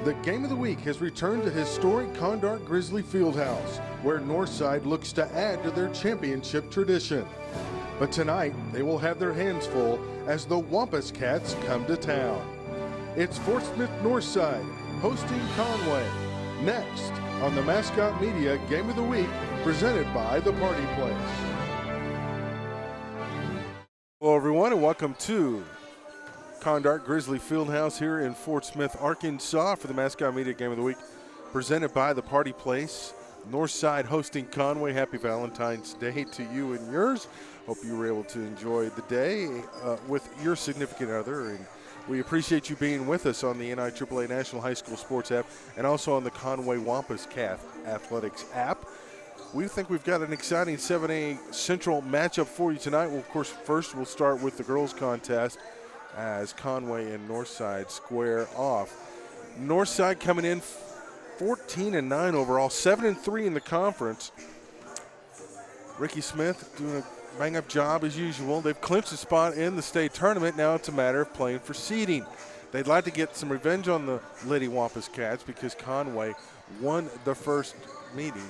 The Game of the Week has returned to historic Condark Grizzly Fieldhouse, where Northside looks to add to their championship tradition. But tonight, they will have their hands full as the Wampus Cats come to town. It's Fort Smith Northside hosting Conway. Next on the Mascot Media Game of the Week, presented by the Party Place. Hello, everyone, and welcome to Condark Grizzly Fieldhouse here in Fort Smith, Arkansas for the Mascot Media Game of the Week, presented by the Party Place. Northside hosting Conway. Happy Valentine's Day to you and yours. Hope you were able to enjoy the day with your significant other, and we appreciate you being with us on the NIAAA National High School Sports app and also on the Conway Wampus Cat Athletics app. We think we've got an exciting 7A Central matchup for you tonight. Well, of course, first we'll start with the girls' contest as Conway and Northside square off. Northside coming in 14-9 overall, 7-3 in the conference. Ricky Smith doing a bang-up job as usual. They've clinched a spot in the state tournament. Now it's a matter of playing for seeding. They'd like to get some revenge on the Lady Wampus Cats because Conway won the first meeting.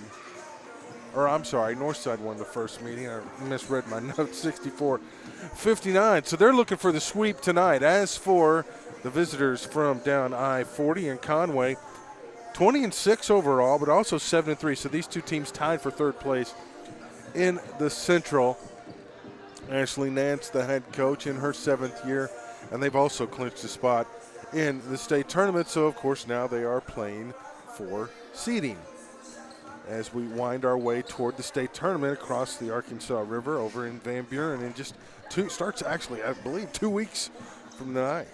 Or I'm sorry, Northside won the first meeting. I misread my notes, 64-59. So they're looking for the sweep tonight. As for the visitors from down I-40 and Conway, 20-6 overall, but also 7-3. So these two teams tied for third place in the Central. Ashley Nance, the head coach, in her 7th year, and they've also clinched a spot in the state tournament. So, of course, now they are playing for seeding as we wind our way toward the state tournament across the Arkansas River over in Van Buren. And just starts actually, I believe, 2 weeks from tonight.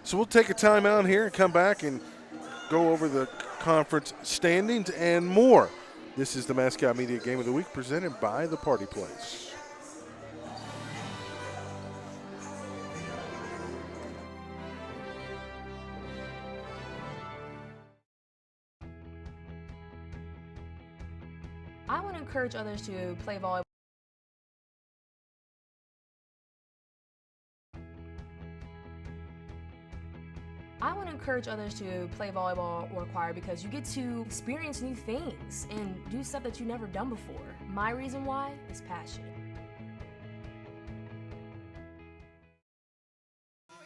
So we'll take a time out here and come back and go over the conference standings and more. This is the Mascot Media Game of the Week presented by the Party Place. I want to encourage others to play volleyball. Or choir because you get to experience new things and do stuff that you've never done before. My reason why is passion.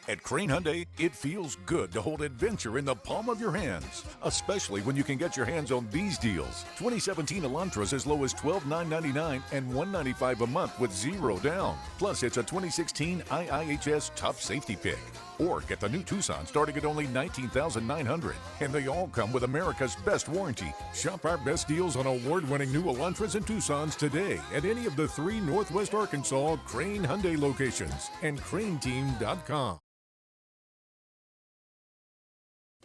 At Crane Hyundai, it feels good to hold adventure in the palm of your hands, especially when you can get your hands on these deals. 2017 Elantras as low as $12,999 and $195 a month with zero down. Plus, it's a 2016 IIHS Top Safety Pick. Or get the new Tucson starting at only $19,900. And they all come with America's best warranty. Shop our best deals on award-winning new Elantras and Tucsons today at any of the 3 Northwest Arkansas Crane Hyundai locations and craneteam.com.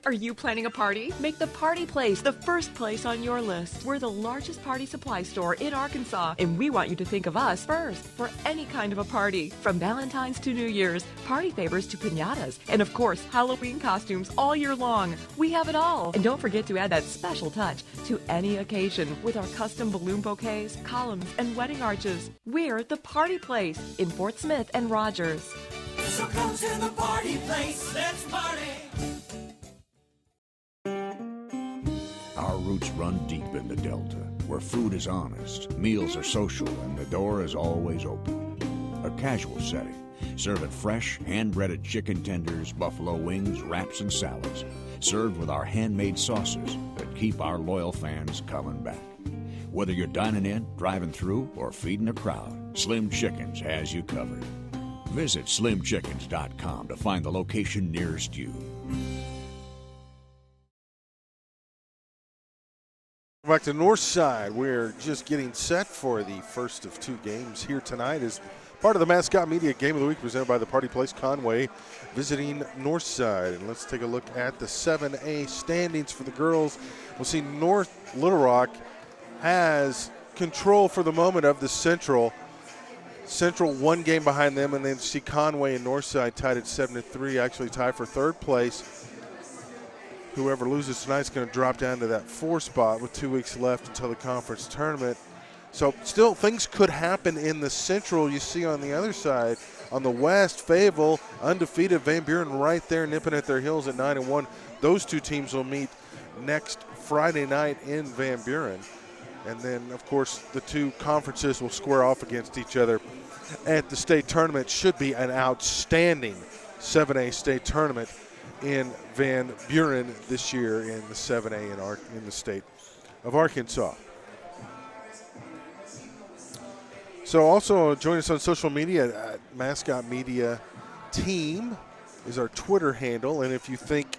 Are you planning a party? Make the Party Place the first place on your list. We're the largest party supply store in Arkansas, and we want you to think of us first for any kind of a party. From Valentine's to New Year's, party favors to piñatas, and of course, Halloween costumes all year long. We have it all. And don't forget to add that special touch to any occasion with our custom balloon bouquets, columns, and wedding arches. We're the Party Place in Fort Smith and Rogers. So come to the Party Place. Let's party. Our roots run deep in the Delta, where food is honest, meals are social, and the door is always open. A casual setting, serving fresh, hand-breaded chicken tenders, buffalo wings, wraps, and salads, served with our handmade sauces that keep our loyal fans coming back. Whether you're dining in, driving through, or feeding a crowd, Slim Chickens has you covered. Visit slimchickens.com to find the location nearest you. Back to Northside. We're just getting set for the first of 2 games here tonight as part of the Mascot Media Game of the Week presented by the Party Place. Conway visiting Northside. And let's take a look at the 7A standings for the girls. We'll see North Little Rock has control for the moment of the Central. Central 1 game behind them, and then see Conway and Northside tied at 7-3, actually tied for third place. Whoever loses tonight is going to drop down to that 4 spot with 2 weeks left until the conference tournament. So still things could happen in the Central. You see on the other side, on the West, Fayetteville, undefeated, Van Buren right there nipping at their heels at 9-1 those two teams will meet next Friday night in Van Buren. And then, of course, the two conferences will square off against each other at the state tournament. Should be an outstanding 7A state tournament in Van Buren this year in the 7A in the state of Arkansas. So also join us on social media at Mascot Media Team is our Twitter handle. And if you think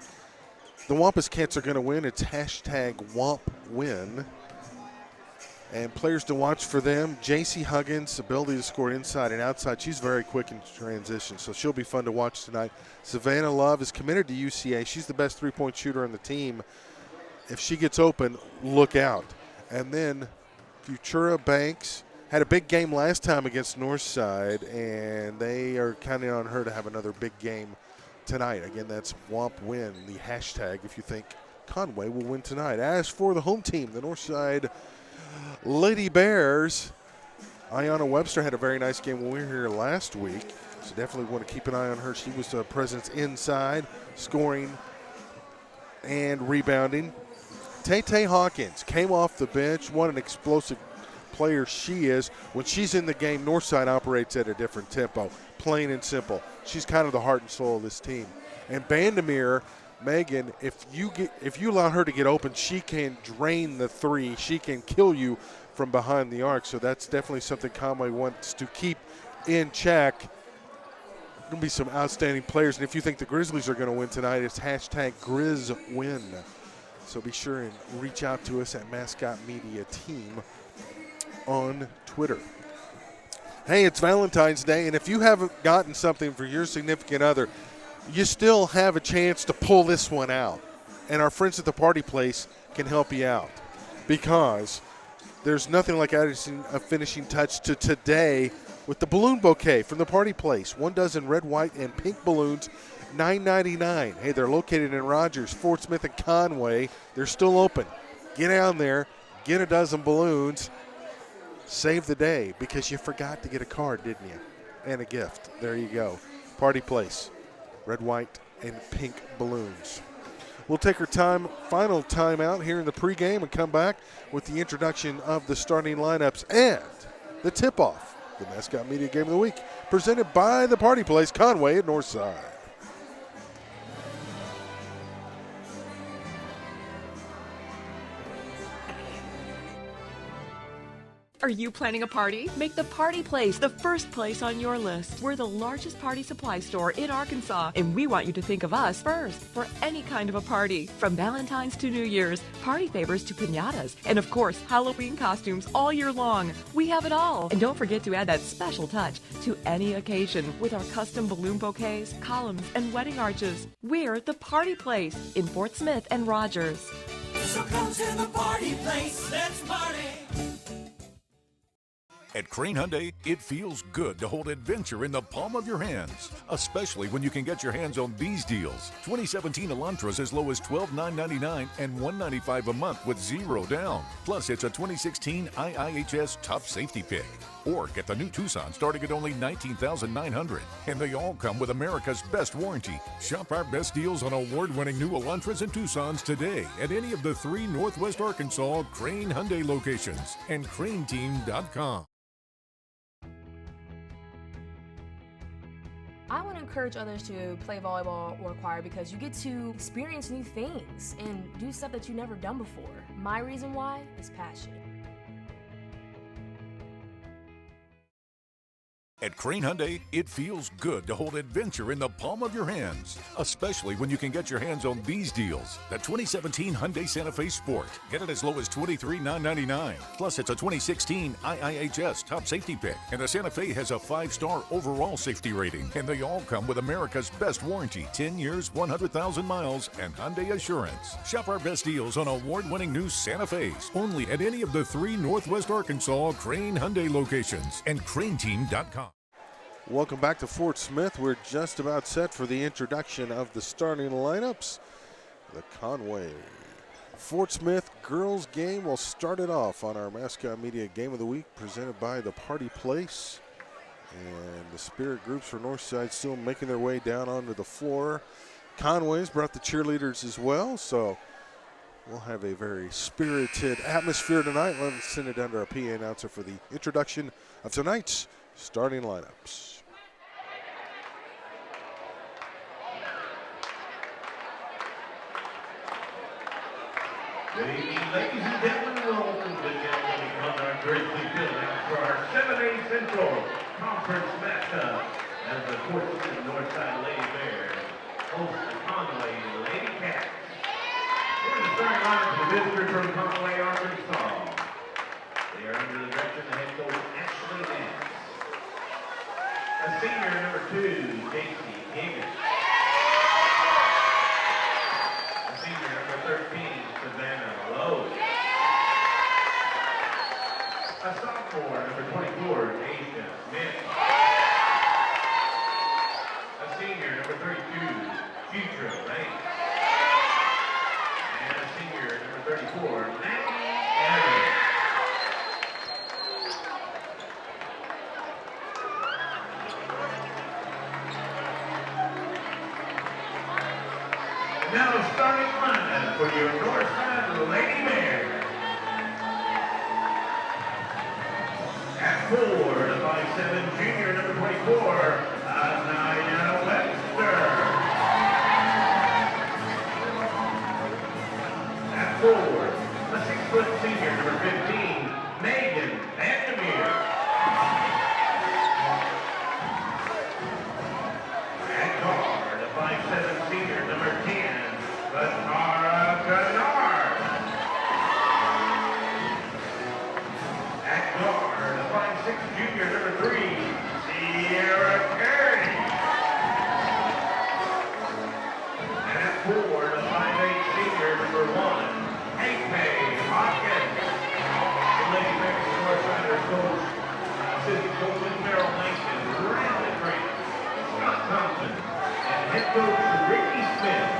the Wampus Cats are going to win, it's hashtag WampWin. And players to watch for them, J.C. Huggins, ability to score inside and outside. She's very quick in transition, so she'll be fun to watch tonight. Savannah Love is committed to UCA. She's the best three-point shooter on the team. If she gets open, look out. And then Futura Banks had a big game last time against Northside, and they are counting on her to have another big game tonight. Again, that's WampWin, the hashtag if you think Conway will win tonight. As for the home team, the Northside Lady Bears, Ayanna Webster had a very nice game when we were here last week, so definitely want to keep an eye on her. She was a presence inside, scoring and rebounding. Tay Hawkins came off the bench. What an explosive player she is. When she's in the game, Northside operates at a different tempo, plain and simple. She's kind of the heart and soul of this team. And Bandamere, Megan, if you allow her to get open, she can drain the three. She can kill you from behind the arc. So that's definitely something Conway wants to keep in check. Going to be some outstanding players. And if you think the Grizzlies are going to win tonight, it's hashtag GrizzWin. So be sure and reach out to us at Mascot Media Team on Twitter. Hey, it's Valentine's Day, and if you haven't gotten something for your significant other, you still have a chance to pull this one out. And our friends at the Party Place can help you out, because there's nothing like adding a finishing touch to today with the balloon bouquet from the Party Place. 1 dozen red, white, and pink balloons, $9.99. Hey, they're located in Rogers, Fort Smith, and Conway. They're still open. Get down there, get a dozen balloons, save the day, because you forgot to get a card, didn't you? And a gift. There you go. Party Place. Red, white, and pink balloons. We'll take our final timeout here in the pregame and come back with the introduction of the starting lineups and the tip-off, the Mascot Media Game of the Week, presented by the Party Place, Conway at Northside. Are you planning a party? Make the Party Place the first place on your list. We're the largest party supply store in Arkansas, and we want you to think of us first for any kind of a party. From Valentine's to New Year's, party favors to piñatas, and of course, Halloween costumes all year long. We have it all. And don't forget to add that special touch to any occasion with our custom balloon bouquets, columns, and wedding arches. We're the Party Place in Fort Smith and Rogers. So come to the Party Place, let's party. At Crane Hyundai, it feels good to hold adventure in the palm of your hands, especially when you can get your hands on these deals. 2017 Elantras as low as $12,999 and $195 a month with 0 down. Plus, it's a 2016 IIHS Top Safety Pick. Or get the new Tucson starting at only $19,900. And they all come with America's best warranty. Shop our best deals on award-winning new Elantras and Tucsons today at any of the 3 Northwest Arkansas Crane Hyundai locations and craneteam.com. I want to encourage others to play volleyball or choir because you get to experience new things and do stuff that you've never done before. My reason why is passion. At Crane Hyundai, it feels good to hold adventure in the palm of your hands, especially when you can get your hands on these deals. The 2017 Hyundai Santa Fe Sport. Get it as low as $23,999. Plus, it's a 2016 IIHS Top Safety Pick. And the Santa Fe has a 5-star overall safety rating. And they all come with America's best warranty, 10 years, 100,000 miles, and Hyundai Assurance. Shop our best deals on award-winning new Santa Fe's, only at any of the 3 Northwest Arkansas Crane Hyundai locations and craneteam.com. Welcome back to Fort Smith. We're just about set for the introduction of the starting lineups. The Conway Fort Smith girls game will start it off on our Mascot Media Game of the Week, presented by the Party Place. And the spirit groups for Northside still making their way down onto the floor. Conway's brought the cheerleaders as well, so we'll have a very spirited atmosphere tonight. Let's send it down to our PA announcer for the introduction of tonight's starting lineups. Good evening, ladies and gentlemen. Welcome to the Conway Grizzly Fieldhouse for our 7A Central Conference matchup as the Portsmouth Northside Lady Bears host the Conway Lady Cats. Here's the starting lineup for the visitors from Conway, Arkansas. They are under the direction of head coach Ashley Nance. A senior, number 2, Casey Higgins. A senior, number 13, Savannah Lowe. A sophomore, number 24, Asia Smith. A senior, number 32, Future Lane. And a senior, number 34, Maggie Evans. Now the starting lineup for your Northside Lady Bears. At 4, the 5'7" junior, number 24, Anaya Webster. At 4, the 6' senior, number 15, Megan Vandermeer. At guard, the 5'7" senior, number 10, Tara Gennard. At guard, the 5'6" junior, number 3, Sierra Carey. And at 4, the 5'8" senior, number 1, Ape Hopkins. The Lady Bears Northsiders coach, assistant coach Merrill Langston, Brandon Grant, Scott Thompson, and head coach Ricky Smith.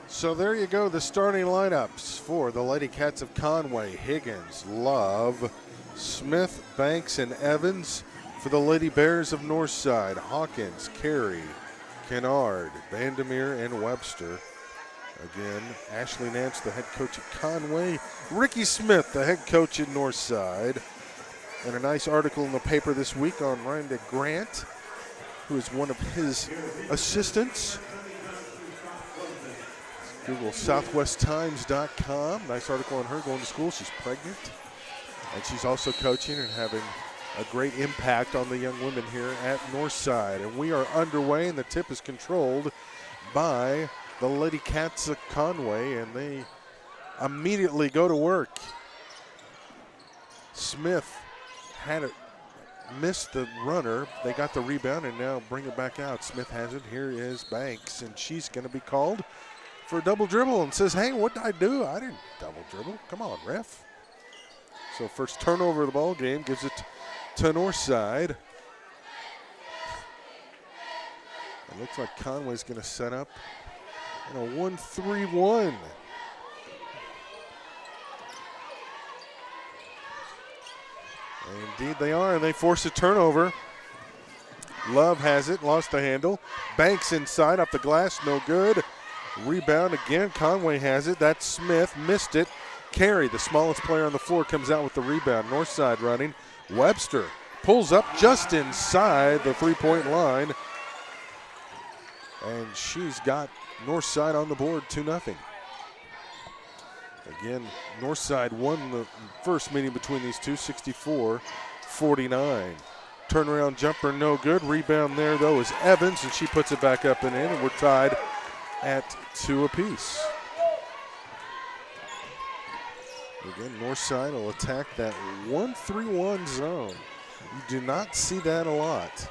So there you go, the starting lineups for the Lady Cats of Conway. Higgins, Love, Smith, Banks, and Evans. For the Lady Bears of Northside, Hawkins, Carey, Kennard, Vandermeer, and Webster. Again, Ashley Nance, the head coach at Conway. Ricky Smith, the head coach at Northside. And a nice article in the paper this week on Rhonda Grant, who is one of his assistants. Google southwesttimes.com. Nice article on her going to school. She's pregnant. And she's also coaching and having a great impact on the young women here at Northside. And we are underway, and the tip is controlled by the Lady Cats of Conway, and they immediately go to work. Smith had it, missed the runner. They got the rebound and now bring it back out. Smith has it. Here is Banks, and she's going to be called for a double dribble and says, hey, what did I do? I didn't double dribble. Come on, ref. So first turnover of the ball game gives it to Northside. It looks like Conway's going to set up in a 1-3-1. And indeed they are, and they force a turnover. Love has it, lost the handle. Banks inside, off the glass, no good. Rebound again, Conway has it. That's Smith, missed it. Carey, the smallest player on the floor, comes out with the rebound. Northside running. Webster pulls up just inside the three-point line. And she's got Northside on the board, 2-0. Again, Northside won the first meeting between these two, 64-49. Turnaround jumper, no good. Rebound there, though, is Evans, and she puts it back up and in, and we're tied at 2 apiece. Again, Northside will attack that 1-3-1 zone. You do not see that a lot.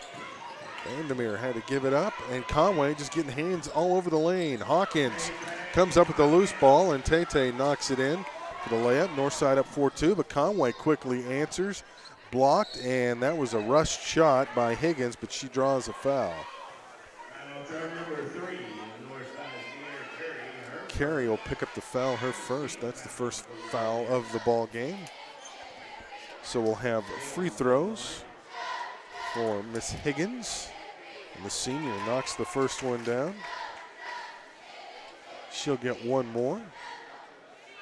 Vandermeer had to give it up, and Conway just getting hands all over the lane. Hawkins comes up with the loose ball, and Tate knocks it in for the layup. Northside up 4-2, but Conway quickly answers. Blocked, and that was a rushed shot by Higgins, but she draws a foul. Carey will pick up the foul, her first. That's the first foul of the ball game. So we'll have free throws for Miss Higgins. And the senior knocks the first one down. She'll get one more.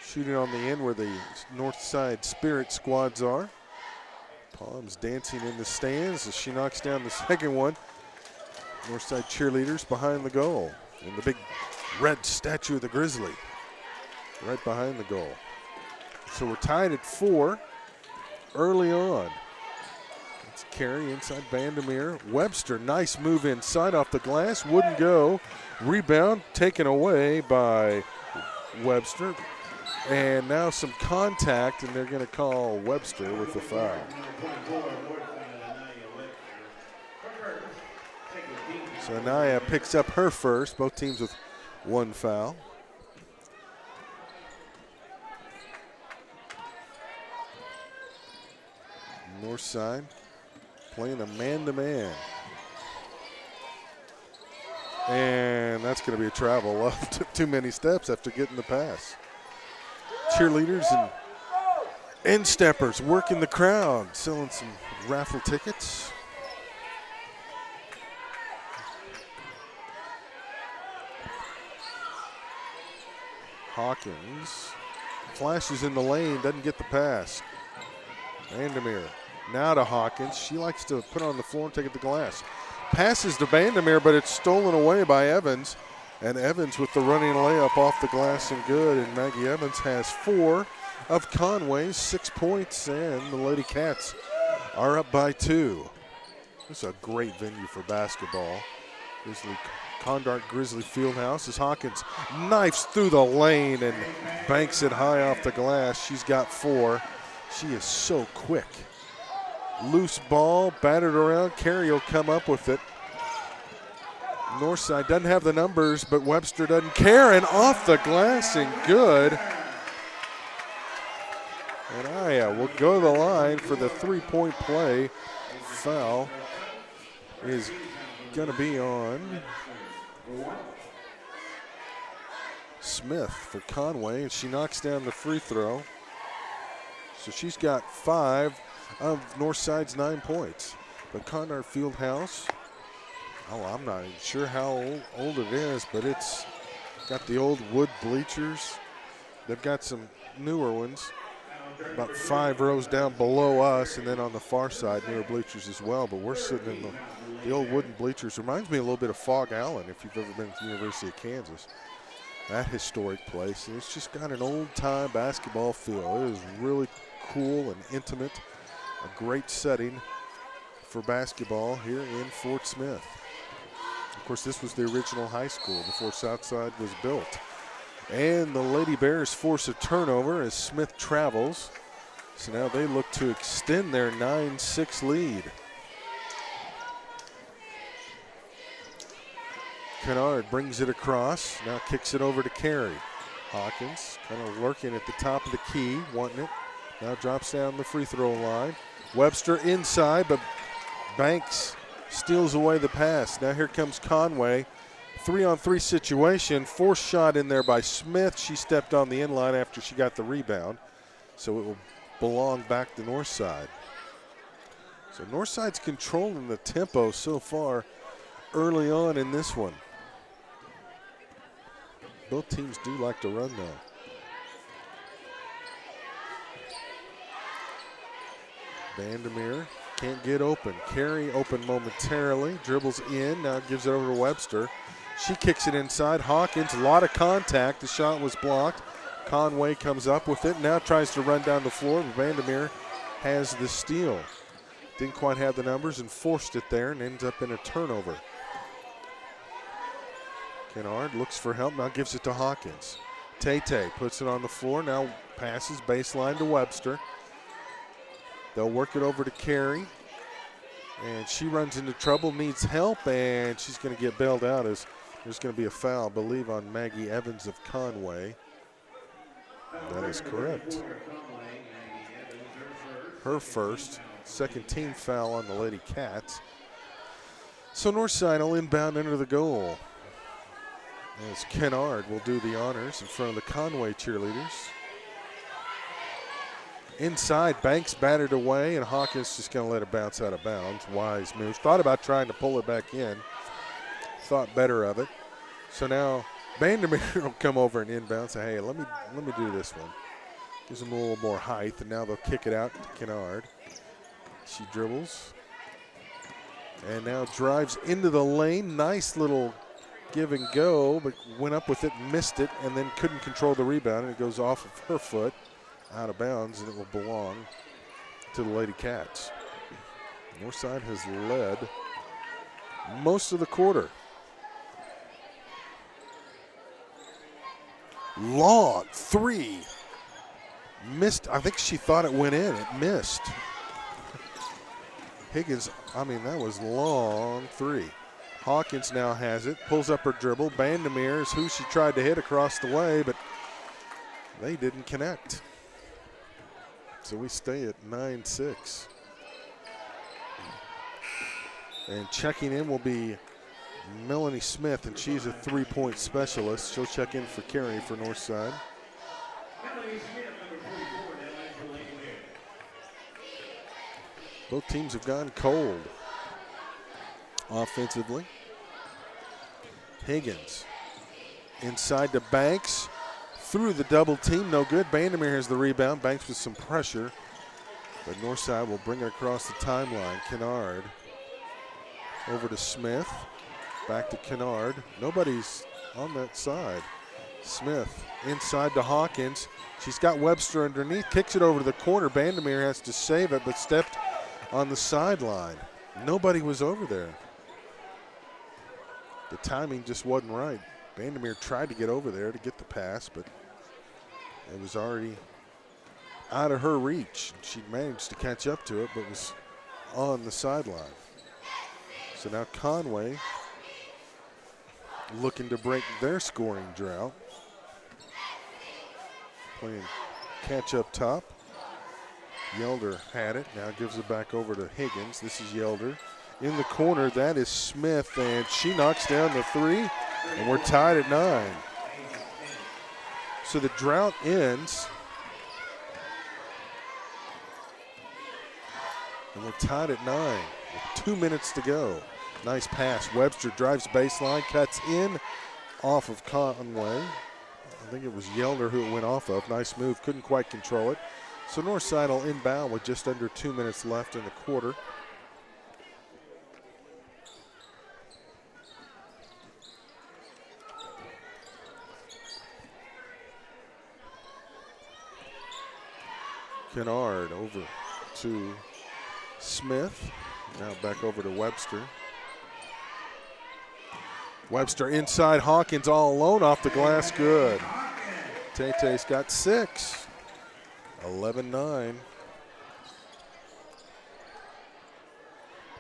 Shooting on the end where the Northside Spirit squads are. Palms dancing in the stands as she knocks down the second one. Northside cheerleaders behind the goal. And the big red statue of the Grizzly right behind the goal. So we're tied at 4 early on. It's Carey inside Vandermeer. Webster, nice move inside off the glass. Wouldn't go. Rebound taken away by Webster. And now some contact, and they're going to call Webster with the foul. So Anaya picks up her first, both teams with one foul. Northside playing a man-to-man. And that's going to be a travel. Took too many steps after getting the pass. Cheerleaders and end-steppers working the crowd, selling some raffle tickets. Hawkins flashes in the lane, doesn't get the pass. Vandermeer now to Hawkins. She likes to put it on the floor and take it to glass. Passes to Vandermeer, but it's stolen away by Evans. And Evans with the running layup off the glass and good. And Maggie Evans has 4 of Conway's 6 points. And the Lady Cats are up by 2. This is a great venue for basketball. Condark Grizzly Fieldhouse as Hawkins knifes through the lane and banks it high off the glass. She's got 4. She is so quick. Loose ball, battered around. Carey will come up with it. Northside doesn't have the numbers, but Webster doesn't care, and off the glass and good. And Aya will go to the line for the three-point play. Foul is going to be on Smith for Conway, and she knocks down the free throw. So she's got 5 of Northside's 9 points. But Conrad Fieldhouse, I'm not even sure how old it is, but it's got the old wood bleachers. They've got some newer ones, about 5 rows down below us, and then on the far side, newer bleachers as well. But we're sitting in the old wooden bleachers. Reminds me a little bit of Fog Allen, if you've ever been to the University of Kansas. That historic place, and it's just got an old-time basketball feel. It is really cool and intimate, a great setting for basketball here in Fort Smith. Of course, this was the original high school before Southside was built. And the Lady Bears force a turnover as Smith travels. So now they look to extend their 9-6 lead. Kennard brings it across, now kicks it over to Carey. Hawkins kind of lurking at the top of the key, wanting it. Now drops down the free throw line. Webster inside, but Banks steals away the pass. Now here comes Conway. 3-on-3 situation, forced shot in there by Smith. She stepped on the inline after she got the rebound. So it will belong back to Northside. So Northside's controlling the tempo so far early on in this one. Both teams do like to run though. Vandermeer can't get open. Carey open momentarily, dribbles in, now gives it over to Webster. She kicks it inside. Hawkins, a lot of contact. The shot was blocked. Conway comes up with it, now tries to run down the floor, but Vandermeer has the steal. Didn't quite have the numbers and forced it there and ends up in a turnover. Kennard looks for help, now gives it to Hawkins. Tay puts it on the floor, now passes baseline to Webster. They'll work it over to Carey. And she runs into trouble, needs help, and she's going to get bailed out as there's going to be a foul, I believe, on Maggie Evans of Conway. That is correct. Her first, second team foul on the Lady Cats. So Northside will inbound under the goal. As Kennard will do the honors in front of the Conway cheerleaders. Inside, Banks batted away, and Hawkins just going to let it bounce out of bounds. Wise move. Thought about trying to pull it back in. thought better of it. So now Vandermeer will come over and inbound, say, hey, let me do this one. Gives them a little more height, and now they'll kick it out to Kennard. She dribbles. And now drives into the lane. Nice little give and go, but went up with it, missed it, and then couldn't control the rebound, and it goes off of her foot, out of bounds, and it will belong to the Lady Cats. Northside has led most of the quarter. Long three. Missed. I think she thought it went in. It missed. Higgins, that was long three. Hawkins now has it. Pulls up her dribble. Vandermeer is who she tried to hit across the way, but they didn't connect. So we stay at 9-6. And checking in will be Melanie Smith, and she's a three-point specialist. She'll check in for Carey for Northside. Both teams have gone cold offensively. Higgins inside to Banks. Through the double team, no good. Vandermeer has the rebound. Banks with some pressure. But Northside will bring it across the timeline. Kennard over to Smith. Back to Kennard. Nobody's on that side. Smith inside to Hawkins. She's got Webster underneath. Kicks it over to the corner. Vandermeer has to save it, but stepped on the sideline. Nobody was over there. The timing just wasn't right. Vandermeer tried to get over there to get the pass, but it was already out of her reach. She managed to catch up to it, but was on the sideline. So now Conway looking to break their scoring drought. Playing catch up top. Yelder had it, now gives it back over to Higgins. This is Yelder. In the corner, that is Smith, and she knocks down the three, and we're tied at 9. So the drought ends, and we're tied at 9 with 2 minutes to go. Nice pass. Webster drives baseline, cuts in off of Conway. I think it was Yelder who it went off of. Nice move, couldn't quite control it. So Northside will inbound with just under 2 minutes left in the quarter. Kennard over to Smith. Now back over to Webster. Webster inside, Hawkins all alone off the glass, good. Tay-Tay's got 6. 11-9.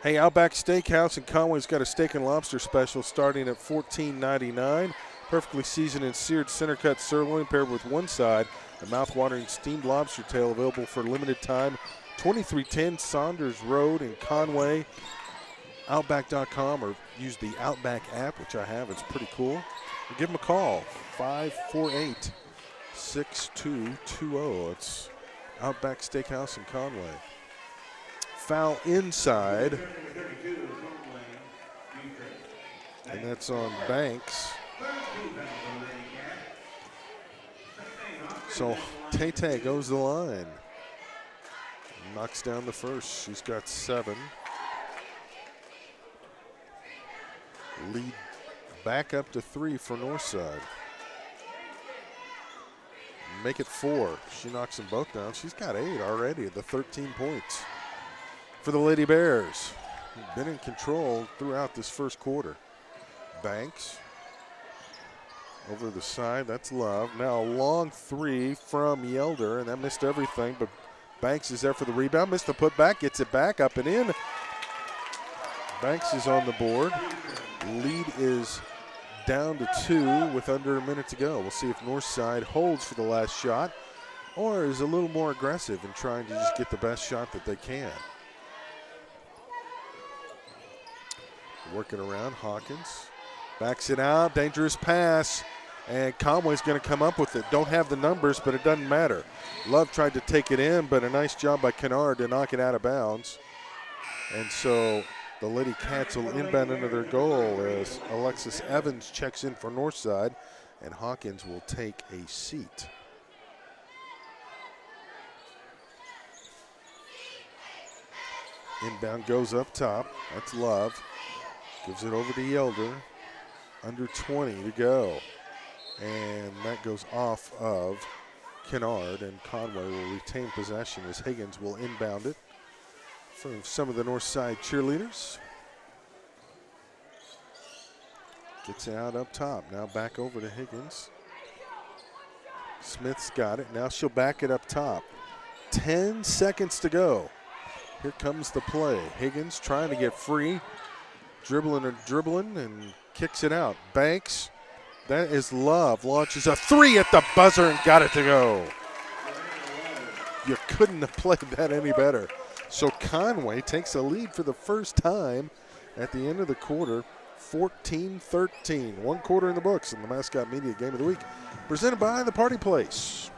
Hey, Outback Steakhouse in Conway's got a steak and lobster special starting at $14.99. Perfectly seasoned and seared center cut sirloin paired with one side, a mouth-watering steamed lobster tail available for a limited time. 2310 Saunders Road in Conway. Outback.com or use the Outback app, which I have. It's pretty cool. Or give them a call, 548-6220. It's Outback Steakhouse in Conway. Foul inside. And that's on Banks. So Tay-Tay goes to the line. Knocks down the first. She's got 7. Lead back up to 3 for Northside. Make it 4. She knocks them both down. She's got 8 already, the 13 points for the Lady Bears. Been in control throughout this first quarter. Banks over the side, that's Love. Now a long 3 from Yelder, and that missed everything, but Banks is there for the rebound. Missed the putback, gets it back, up and in. Banks is on the board. Lead is down to 2 with under a minute to go. We'll see if Northside holds for the last shot or is a little more aggressive in trying to just get the best shot that they can. Working around, Hawkins backs it out, dangerous pass, and Conway's going to come up with it. Don't have the numbers, but it doesn't matter. Love tried to take it in, but a nice job by Kennard to knock it out of bounds. And so The Lady Cats will inbound into their goal as Alexis Evans checks in for Northside, and Hawkins will take a seat. Inbound goes up top. That's Love. Gives it over to Yelder. Under 20 to go. And that goes off of Kennard, and Conway will retain possession as Higgins will inbound it for some of the Northside cheerleaders. Gets it out up top. Now back over to Higgins. Smith's got it. Now she'll back it up top. 10 seconds to go. Here comes the play. Higgins trying to get free. Dribbling and kicks it out. Banks. That is Love. Launches a three at the buzzer and got it to go. You couldn't have played that any better. So Conway takes a lead for the first time at the end of the quarter, 14-13. 1 quarter in the books in the Mascot Media Game of the Week, presented by the Party Place.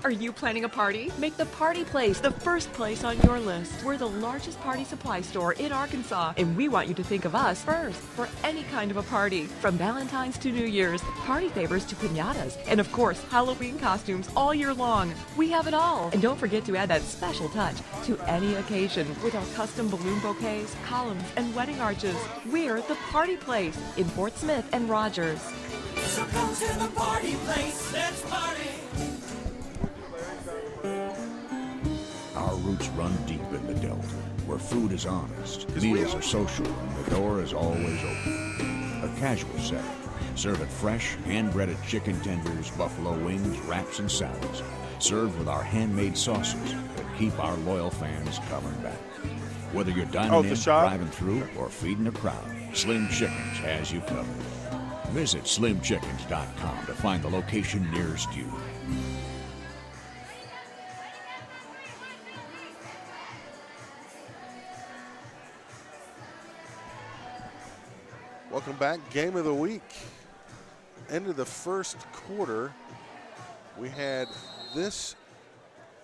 Are you planning a party? Make the Party Place the first place on your list. We're the largest party supply store in Arkansas, and we want you to think of us first for any kind of a party. From Valentine's to New Year's, party favors to piñatas, and of course, Halloween costumes all year long. We have it all. And don't forget to add that special touch to any occasion with our custom balloon bouquets, columns, and wedding arches. We're the Party Place in Fort Smith and Rogers. So come to the party place. Let's party. Our roots run deep in the Delta, where food is honest, meals are social, and the door is always open. A casual setting. Serve it fresh, hand-breaded chicken tenders, buffalo wings, wraps, and salads. Served with our handmade sauces that keep our loyal fans coming back. Whether you're dining in, driving through, or feeding a crowd, Slim Chickens has you covered. Visit slimchickens.com to find the location nearest you. Welcome back, Game of the Week. End of the first quarter, we had this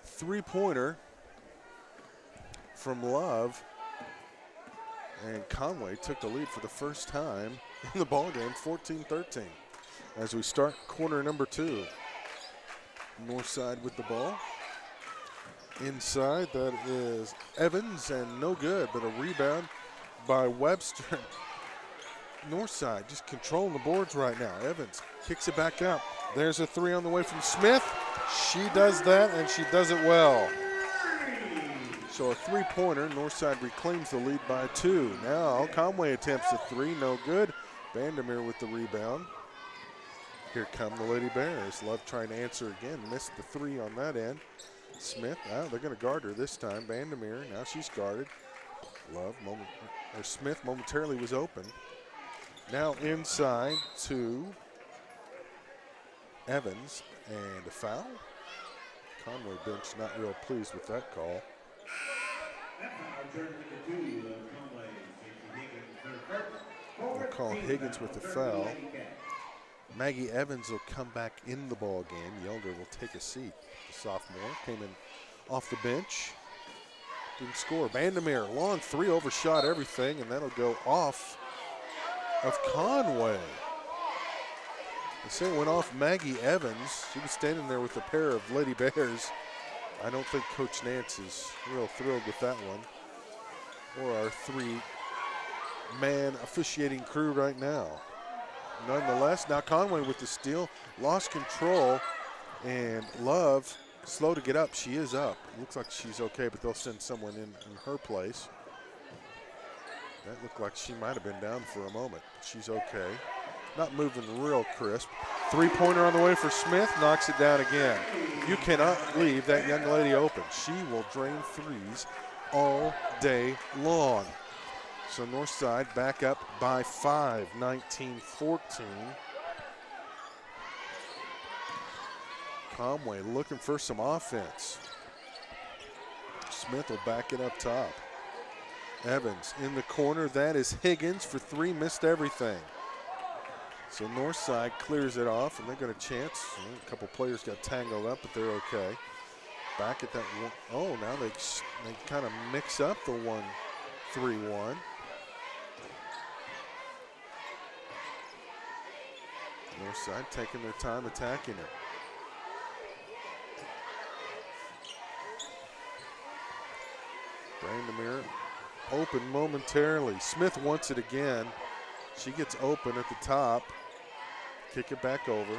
three-pointer from Love, and Conway took the lead for the first time in the ballgame, 14-13. As we start quarter number 2, Northside with the ball. Inside, that is Evans, and no good, but a rebound by Webster. Northside just controlling the boards right now. Evans kicks it back out. There's a three on the way from Smith. She does that, and she does it well. So a three-pointer. Northside reclaims the lead by 2. Now Conway attempts a three, no good. Vandermeer with the rebound. Here come the Lady Bears. Love trying to answer again. Missed the three on that end. Smith, they're going to guard her this time. Vandermeer, now she's guarded. Smith momentarily was open. Now inside to Evans, and a foul. Conway bench not real pleased with that call. We'll call Higgins with the foul. Maggie Evans will come back in the ball game. Yelder will take a seat. The sophomore came in off the bench. Didn't score. Vandermeer, long three, overshot everything, and that'll go off of Conway. They say it went off Maggie Evans. She was standing there with a pair of Lady Bears. I don't think Coach Nance is real thrilled with that one, or our three-man officiating crew right now. Nonetheless, now Conway with the steal, lost control, and Love slow to get up. She is up. Looks like she's okay, but they'll send someone in her place. That looked like she might have been down for a moment. She's okay. Not moving real crisp. Three-pointer on the way for Smith, knocks it down again. You cannot leave that young lady open. She will drain threes all day long. So Northside back up by 5, 19-14. Conway looking for some offense. Smith will back it up top. Evans in the corner, that is Higgins for three, missed everything. So Northside clears it off, and they're going to chance. A couple players got tangled up, but they're okay. Back at that one. Oh, now they kind of mix up the 1-3-1. Northside taking their time attacking it. Vandermeer open momentarily. Smith wants it again. She gets open at the top. Kick it back over.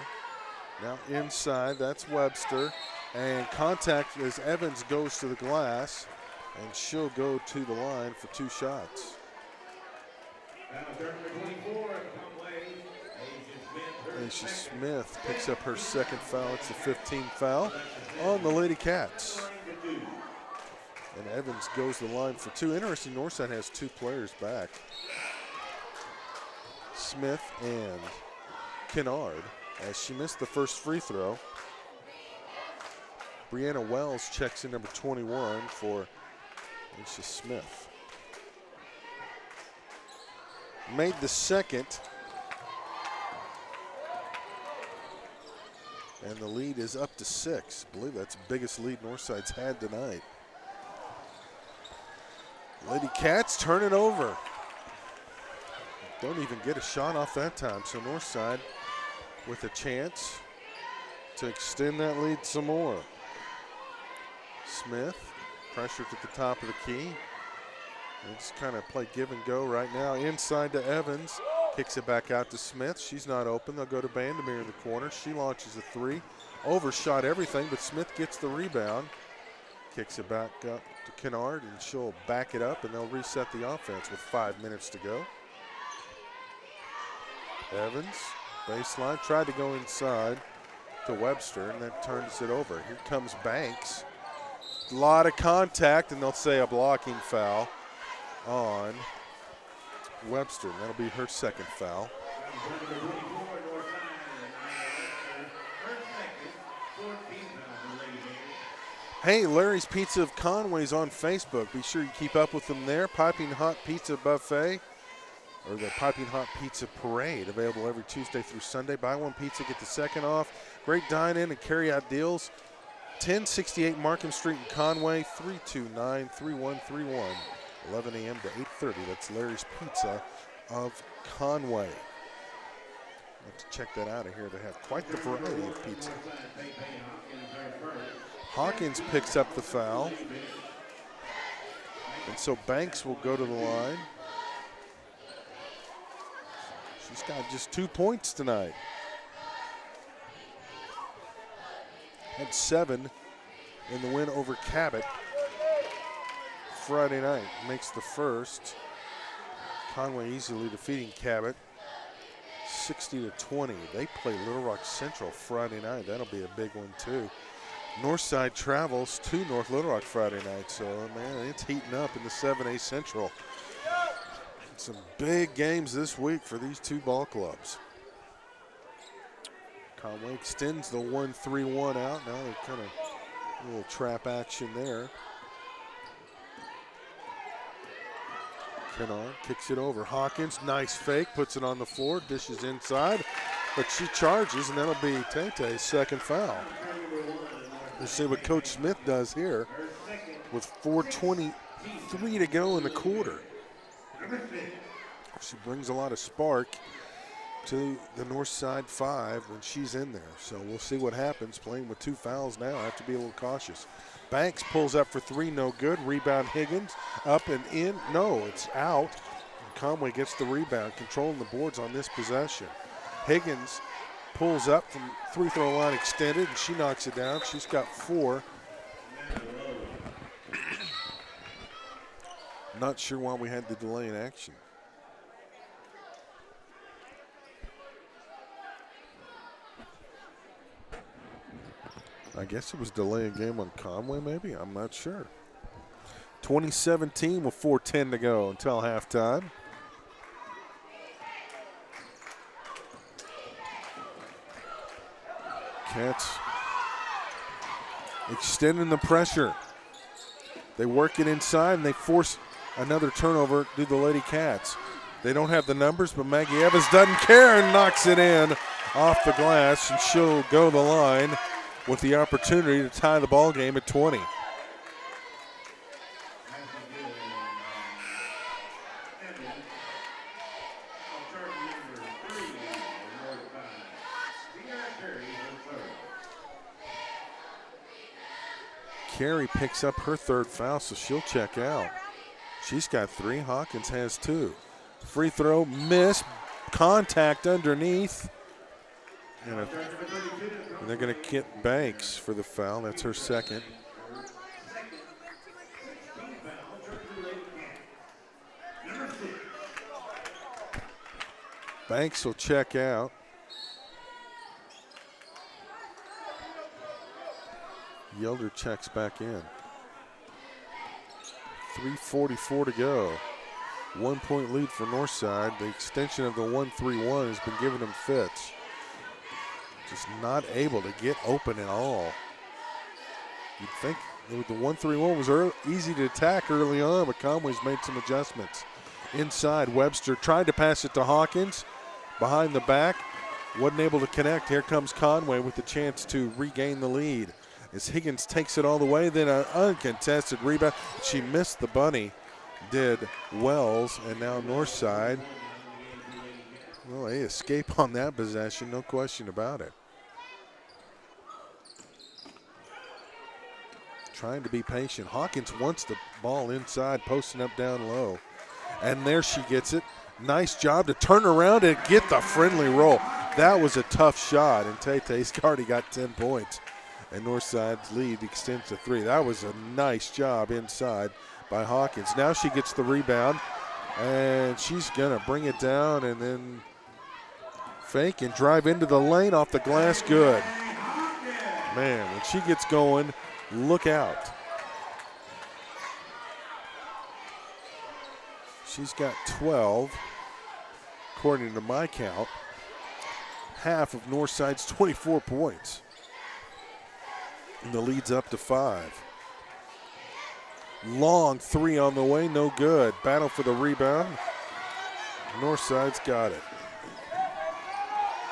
Now inside, that's Webster. And contact as Evans goes to the glass, and she'll go to the line for 2 shots. Aisha Smith picks up her second foul. It's the 15th foul on the Lady Cats. And Evans goes to the line for 2. Interesting, Northside has 2 players back. Smith and Kennard, as she missed the first free throw. Brianna Wells checks in number 21 for Aisha Smith. Made the second. And the lead is up to 6. I believe that's the biggest lead Northside's had tonight. Lady Cats turn it over. Don't even get a shot off that time. So Northside with a chance to extend that lead some more. Smith, pressured at the top of the key. They just kind of play give and go right now. Inside to Evans, kicks it back out to Smith. She's not open. They'll go to Vandermeer in the corner. She launches a 3. Overshot everything, but Smith gets the rebound. Kicks it back up to Kennard, and she'll back it up, and they'll reset the offense with 5 minutes to go. Evans, baseline, tried to go inside to Webster, and that turns it over. Here comes Banks. A lot of contact, and they'll say a blocking foul on Webster. That'll be her second foul. Hey, Larry's Pizza of Conway's on Facebook. Be sure you keep up with them there. Piping Hot Pizza Buffet, or the Piping Hot Pizza Parade, available every Tuesday through Sunday. Buy one pizza, get the second off. Great dine-in and carry-out deals. 1068 Markham Street in Conway, 329-3131. 11 a.m. to 8:30. That's Larry's Pizza of Conway. Have to check that out of here. They have quite the variety of pizza. Hawkins picks up the foul. And so Banks will go to the line. She's got just 2 points tonight. Had 7 in the win over Cabot Friday night. Makes the first. Conway easily defeating Cabot 60-20. They play Little Rock Central Friday night. That'll be a big one too. Northside travels to North Little Rock Friday night, so man, it's heating up in the 7A Central. Some big games this week for these 2 ball clubs. Conway extends the 1-3-1 out. Now they're kind of a little trap action there. Kennard kicks it over. Hawkins, nice fake, puts it on the floor, dishes inside, but she charges, and that'll be Tay-Tay's second foul. We'll see what Coach Smith does here with 4:23 to go in the quarter. She brings a lot of spark to the Northside 5 when she's in there. So we'll see what happens. Playing with 2 fouls now, I have to be a little cautious. Banks pulls up for 3, no good. Rebound Higgins, up and in. No, it's out. And Conway gets the rebound, controlling the boards on this possession. Higgins pulls up from free-throw line extended, and she knocks it down. She's got 4. Not sure why we had the delay in action. I guess it was delaying game on Conway, maybe? I'm not sure. 2017 with 4:10 to go until halftime. Cats extending the pressure. They work it inside, and they force another turnover to the Lady Cats. They don't have the numbers, but Maggie Evans doesn't care and knocks it in off the glass, and she'll go to the line with the opportunity to tie the ball game at 20. Carey picks up her third foul, so she'll check out. She's got 3. Hawkins has 2. Free throw, miss, contact underneath. And they're going to get Banks for the foul. That's her second. Banks will check out. Yelder checks back in. 3:44 to go. 1 point lead for Northside. The extension of the 1-3-1 has been giving them fits. Just not able to get open at all. You'd think the 1-3-1 was easy to attack early on, but Conway's made some adjustments. Inside, Webster tried to pass it to Hawkins. Behind the back, wasn't able to connect. Here comes Conway with the chance to regain the lead. As Higgins takes it all the way, then an uncontested rebound. She missed the bunny, did Wells, and now Northside. Well, they escape on that possession, no question about it. Trying to be patient. Hawkins wants the ball inside, posting up down low. And there she gets it. Nice job to turn around and get the friendly roll. That was a tough shot, and Tay-Tay's already got 10 points. And Northside's lead extends to 3. That was a nice job inside by Hawkins. Now she gets the rebound, and she's going to bring it down and then fake and drive into the lane off the glass. Good. Man, when she gets going, look out. She's got 12, according to my count, half of Northside's 24 points. And the lead's up to 5. Long 3 on the way, no good. Battle for the rebound. Northside's got it.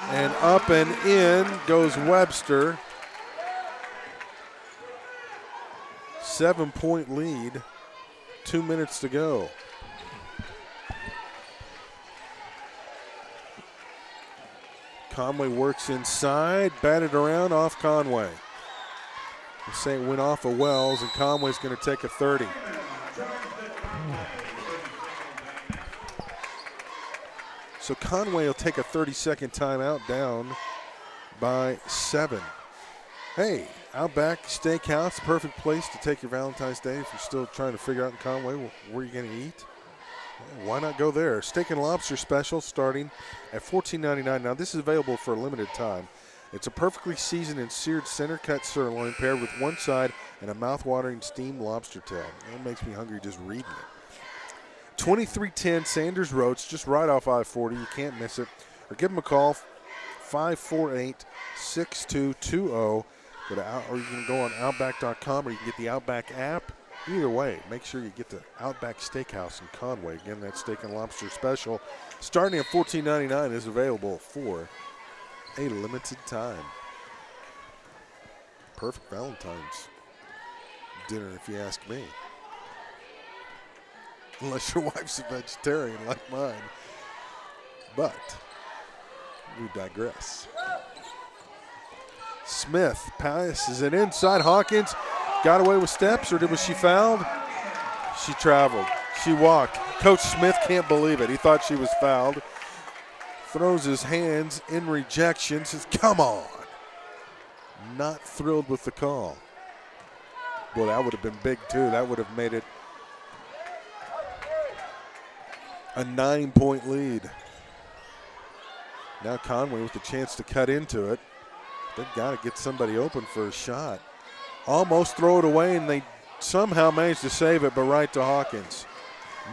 And up and in goes Webster. 7-point lead, 2 minutes to go. Conway works inside, batted around off Conway. Say it went off of Wells, and Conway's going to take a 30. So Conway will take a 30-second timeout, down by 7. Hey, Outback Steakhouse, perfect place to take your Valentine's Day if you're still trying to figure out in Conway where you're going to eat. Why not go there? Steak and lobster special starting at $14.99. Now, this is available for a limited time. It's a perfectly seasoned and seared center-cut sirloin paired with one side and a mouth-watering steamed lobster tail. That makes me hungry just reading it. 2310 Sanders Road. It's just right off I-40. You can't miss it. Or give them a call, 548-6220. Or you can go on Outback.com, or you can get the Outback app. Either way, make sure you get the Outback Steakhouse in Conway. Again, that steak and lobster special starting at $14.99 is available for a limited time. Perfect Valentine's dinner, if you ask me. Unless your wife's a vegetarian like mine. But we digress. Smith passes it inside. Hawkins got away with steps, or was she fouled? She traveled. She walked. Coach Smith can't believe it. He thought she was fouled. Throws his hands in rejection, says, come on. Not thrilled with the call. Boy, that would have been big too. That would have made it a 9-point lead. Now Conway with the chance to cut into it. They've got to get somebody open for a shot. Almost throw it away, and they somehow managed to save it, but right to Hawkins.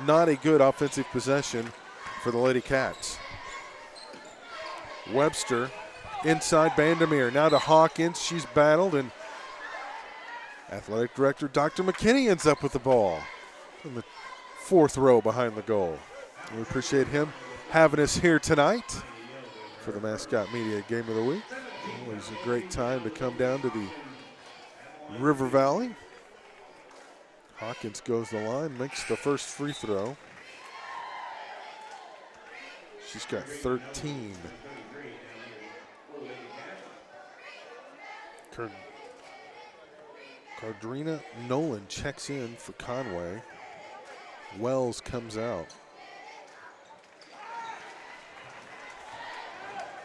Not a good offensive possession for the Lady Cats. Webster inside Bandamere. Now to Hawkins. She's battled, and athletic director Dr. McKinney ends up with the ball in the 4th row behind the goal. We appreciate him having us here tonight for the Mascot Media Game of the Week. Always a great time to come down to the River Valley. Hawkins goes the line, makes the first free throw. She's got 13. Cardrina Nolan checks in for Conway. Wells comes out.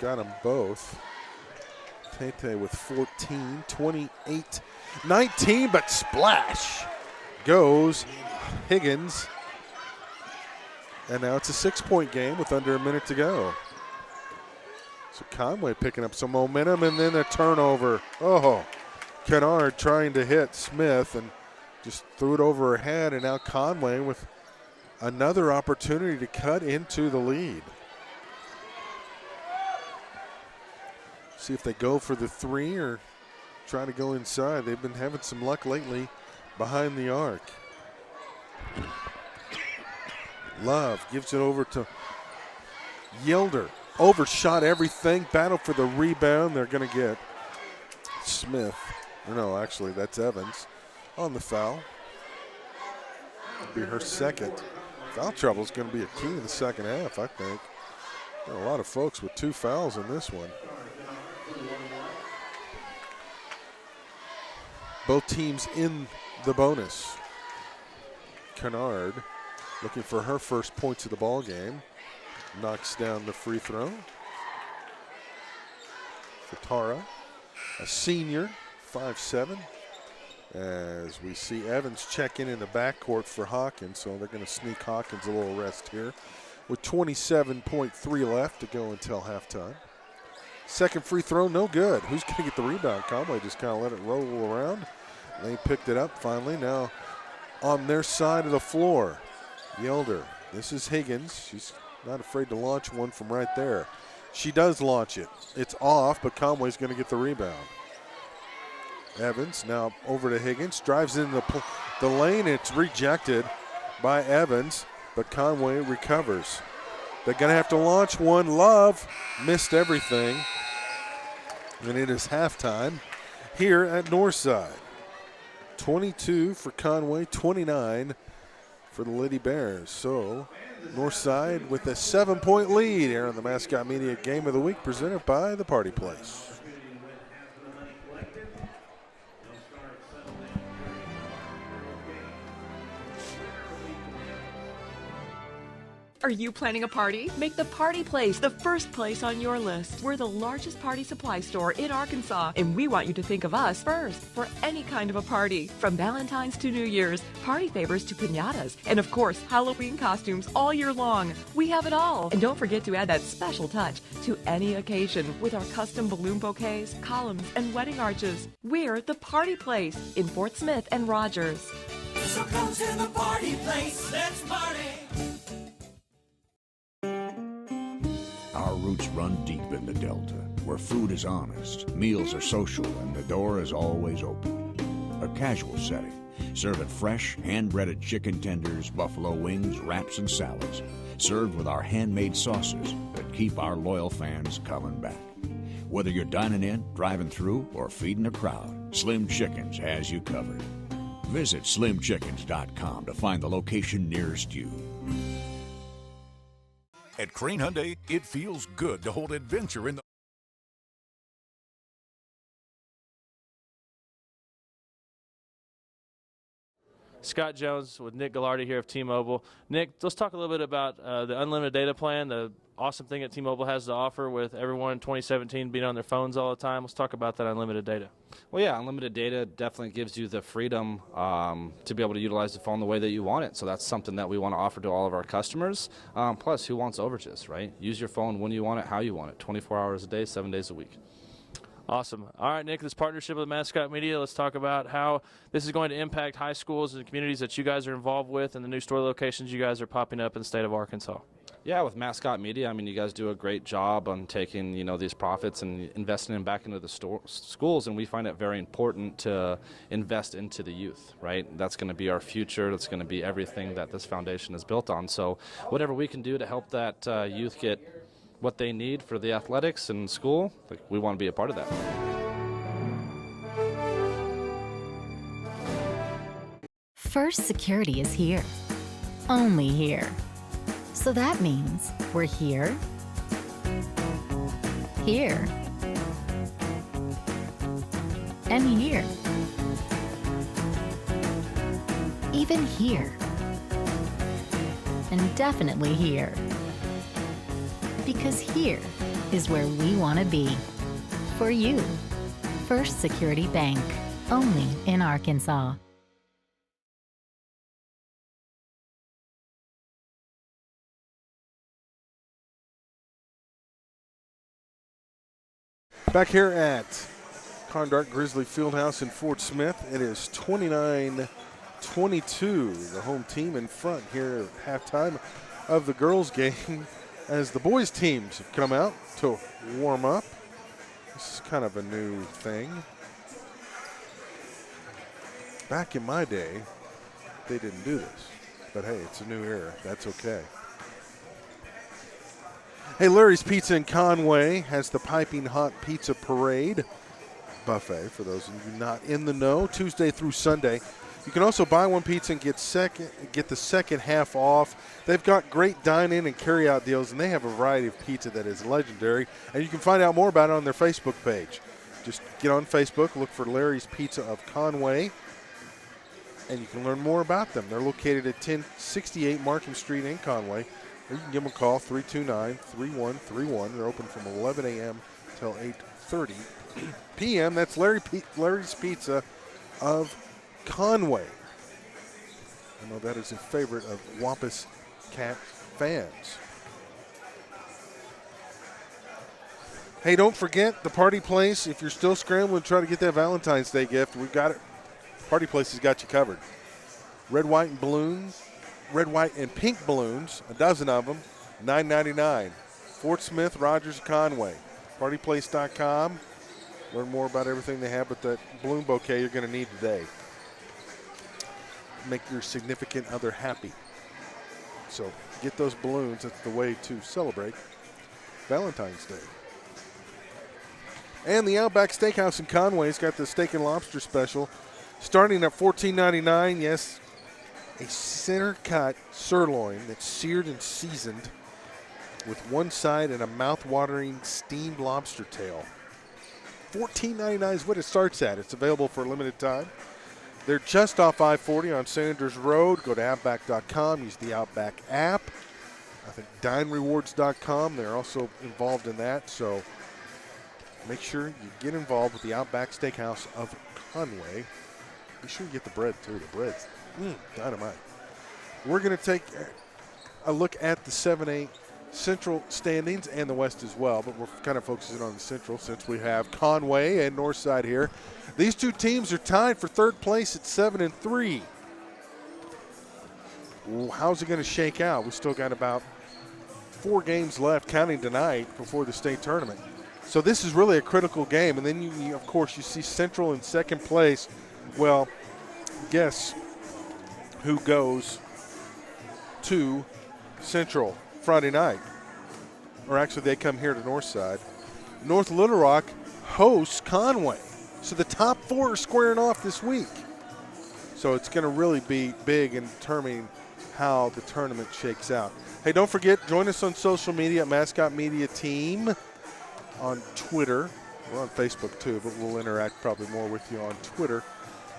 Got them both. Tete with 14, 28, 19, but splash goes Higgins. And now it's a 6-point game with under a minute to go. So Conway picking up some momentum, and then a turnover. Oh, Kennard trying to hit Smith and just threw it over her head, and now Conway with another opportunity to cut into the lead. See if they go for the three or try to go inside. They've been having some luck lately behind the arc. Love gives it over to Yelder. Overshot everything, battle for the rebound. They're going to get Smith. No, actually, that's Evans on the foul. It'll be her second. Foul trouble is going to be a key in the second half, I think. There are a lot of folks with 2 fouls in this one. Both teams in the bonus. Kennard looking for her first points of the ball game. Knocks down the free throw. For Tara, a senior, 5'7". As we see Evans check in the backcourt for Hawkins, so they're going to sneak Hawkins a little rest here. With 27.3 left to go until halftime. Second free throw, no good. Who's going to get the rebound? Conway just kind of let it roll around. They picked it up finally. Now on their side of the floor, Yelder. This is Higgins. She's not afraid to launch one from right there. She does launch it. It's off, but Conway's going to get the rebound. Evans now over to Higgins. Drives into the lane. It's rejected by Evans, but Conway recovers. They're going to have to launch one. Love missed everything. And it is halftime here at Northside. 22 for Conway, 29 for the Lady Bears. So Northside with a 7-point lead here on the Mascot Media Game of the Week presented by the Party Place. Are you planning a party? Make the Party Place the first place on your list. We're the largest party supply store in Arkansas, and we want you to think of us first for any kind of a party. From Valentine's to New Year's, party favors to piñatas, and of course, Halloween costumes all year long. We have it all. And don't forget to add that special touch to any occasion with our custom balloon bouquets, columns, and wedding arches. We're the Party Place in Fort Smith and Rogers. So come to the party place, let's party. Our roots run deep in the Delta, where food is honest, meals are social, and the door is always open. A casual setting, serving fresh, hand-breaded chicken tenders, buffalo wings, wraps, and salads, served with our handmade sauces that keep our loyal fans coming back. Whether you're dining in, driving through, or feeding a crowd, Slim Chickens has you covered. Visit slimchickens.com to find the location nearest you. At Crane Hyundai, it feels good to hold adventure in the Scott Jones with Nick Gallardi here of T-Mobile. Nick, let's talk a little bit about the unlimited data plan, the awesome thing that T-Mobile has to offer with everyone in 2017 being on their phones all the time. Let's talk about that unlimited data. Well, yeah, unlimited data definitely gives you the freedom to be able to utilize the phone the way that you want it. So that's something that we want to offer to all of our customers. Plus, who wants overages, right? Use your phone when you want it, how you want it, 24 hours a day, 7 days a week. Awesome. All right, Nick, this partnership with Mascot Media, let's talk about how this is going to impact high schools and communities that you guys are involved with and the new store locations you guys are popping up in the state of Arkansas. Yeah, with Mascot Media, I mean, you guys do a great job on taking, these profits and investing them back into the schools, and we find it very important to invest into the youth, right? That's going to be our future. That's going to be everything that this foundation is built on. So whatever we can do to help that youth get what they need for the athletics and school, like, we want to be a part of that. First Security is here. Only here. So that means we're here, here, and here. Even here. And definitely here. Because here is where we want to be. For you. First Security Bank. Only in Arkansas. Back here at Condark Grizzly Fieldhouse in Fort Smith, it is 29-22, the home team in front here at halftime of the girls' game as the boys' teams have come out to warm up. This is kind of a new thing. Back in my day, they didn't do this, but hey, it's a new era. That's okay. Hey, Larry's Pizza in Conway has the Piping Hot Pizza Parade buffet, for those of you not in the know, Tuesday through Sunday. You can also buy one pizza and get the second half off. They've got great dine-in and carry-out deals, and they have a variety of pizza that is legendary. And you can find out more about it on their Facebook page. Just get on Facebook, look for Larry's Pizza of Conway, and you can learn more about them. They're located at 1068 Markham Street in Conway. Or you can give them a call, 329-3131. They're open from 11 a.m. till 8:30 p.m. That's Larry's Pizza of Conway. I know that is a favorite of Wampus Cat fans. Hey, don't forget the Party Place. If you're still scrambling to try to get that Valentine's Day gift, we've got it. Party Place has got you covered. Red, white, and pink balloons, a dozen of them, $9.99. Fort Smith, Rogers, Conway. PartyPlace.com. Learn more about everything they have, but that balloon bouquet you're going to need today. Make your significant other happy. So get those balloons. That's the way to celebrate Valentine's Day. And the Outback Steakhouse in Conway's got the steak and lobster special starting at $14.99. Yes, a center-cut sirloin that's seared and seasoned with one side and a mouth-watering steamed lobster tail. $14.99 is what it starts at. It's available for a limited time. They're just off I-40 on Sanders Road. Go to Outback.com. Use the Outback app. I think DineRewards.com. They're also involved in that. So make sure you get involved with the Outback Steakhouse of Conway. Be sure you get the bread, too. The bread's dynamite. We're going to take a look at the 7A Central standings and the West as well, but we're kind of focusing on the Central since we have Conway and Northside here. These two teams are tied for third place at 7-3. How's it going to shake out? We still got about 4 games left, counting tonight, before the state tournament. So this is really a critical game. And then, you of course, you see Central in second place. Well, guess who goes to Central Friday night? Or actually, they come here to Northside. North Little Rock hosts Conway. So the top 4 are squaring off this week. So it's going to really be big in determining how the tournament shakes out. Hey, don't forget, join us on social media at Mascot Media Team on Twitter. We're on Facebook too, but we'll interact probably more with you on Twitter.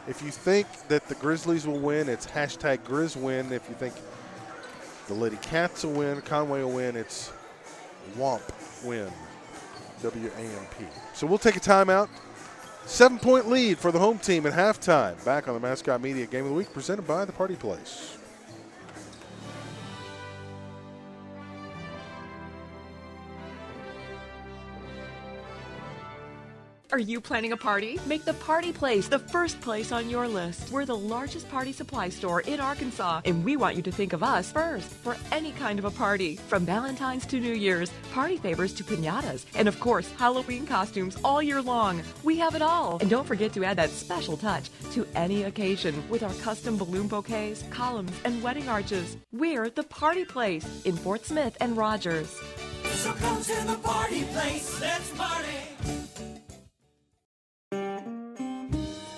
If you think that the Grizzlies will win, it's hashtag GrizzWin. If you think the Lady Cats will win, Conway will win, it's WAMP win, W-A-M-P. So we'll take a timeout. 7-point lead for the home team at halftime. Back on the Mascot Media Game of the Week, presented by the Party Place. Are you planning a party? Make the Party Place the first place on your list. We're the largest party supply store in Arkansas, and we want you to think of us first for any kind of a party. From Valentine's to New Year's, party favors to piñatas, and of course, Halloween costumes all year long. We have it all. And don't forget to add that special touch to any occasion with our custom balloon bouquets, columns, and wedding arches. We're the Party Place in Fort Smith and Rogers. So come to the party place, let's party.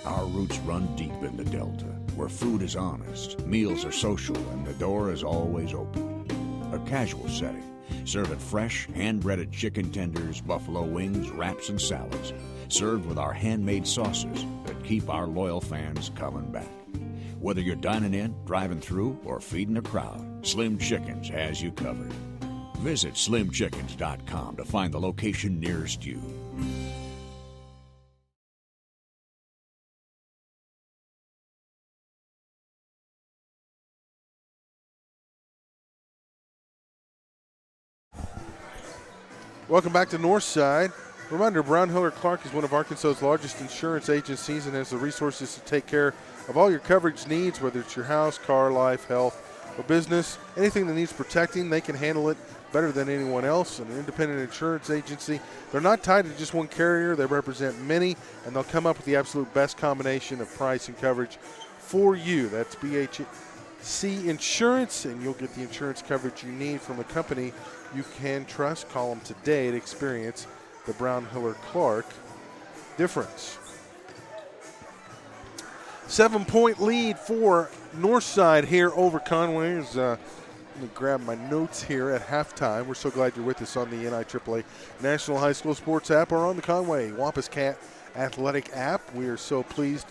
Our roots run deep in the Delta, where food is honest, meals are social, and the door is always open. A casual setting, serving fresh, hand-breaded chicken tenders, buffalo wings, wraps, and salads, served with our handmade sauces that keep our loyal fans coming back. Whether you're dining in, driving through, or feeding a crowd, Slim Chickens has you covered. Visit slimchickens.com to find the location nearest you. Welcome back to Northside. Reminder, Brown Hiller Clark is one of Arkansas's largest insurance agencies and has the resources to take care of all your coverage needs, whether it's your house, car, life, health, or business. Anything that needs protecting, they can handle it better than anyone else. An independent insurance agency, they're not tied to just one carrier. They represent many, and they'll come up with the absolute best combination of price and coverage for you. That's BHC Insurance, and you'll get the insurance coverage you need from a company you can trust. Call them today to experience the Brown Hiller Clark difference. 7-point lead for Northside here over Conway. Let me grab my notes here at halftime. We're so glad you're with us on the NIAAA National High School Sports app or on the Conway Wampus Cat Athletic app. We are so pleased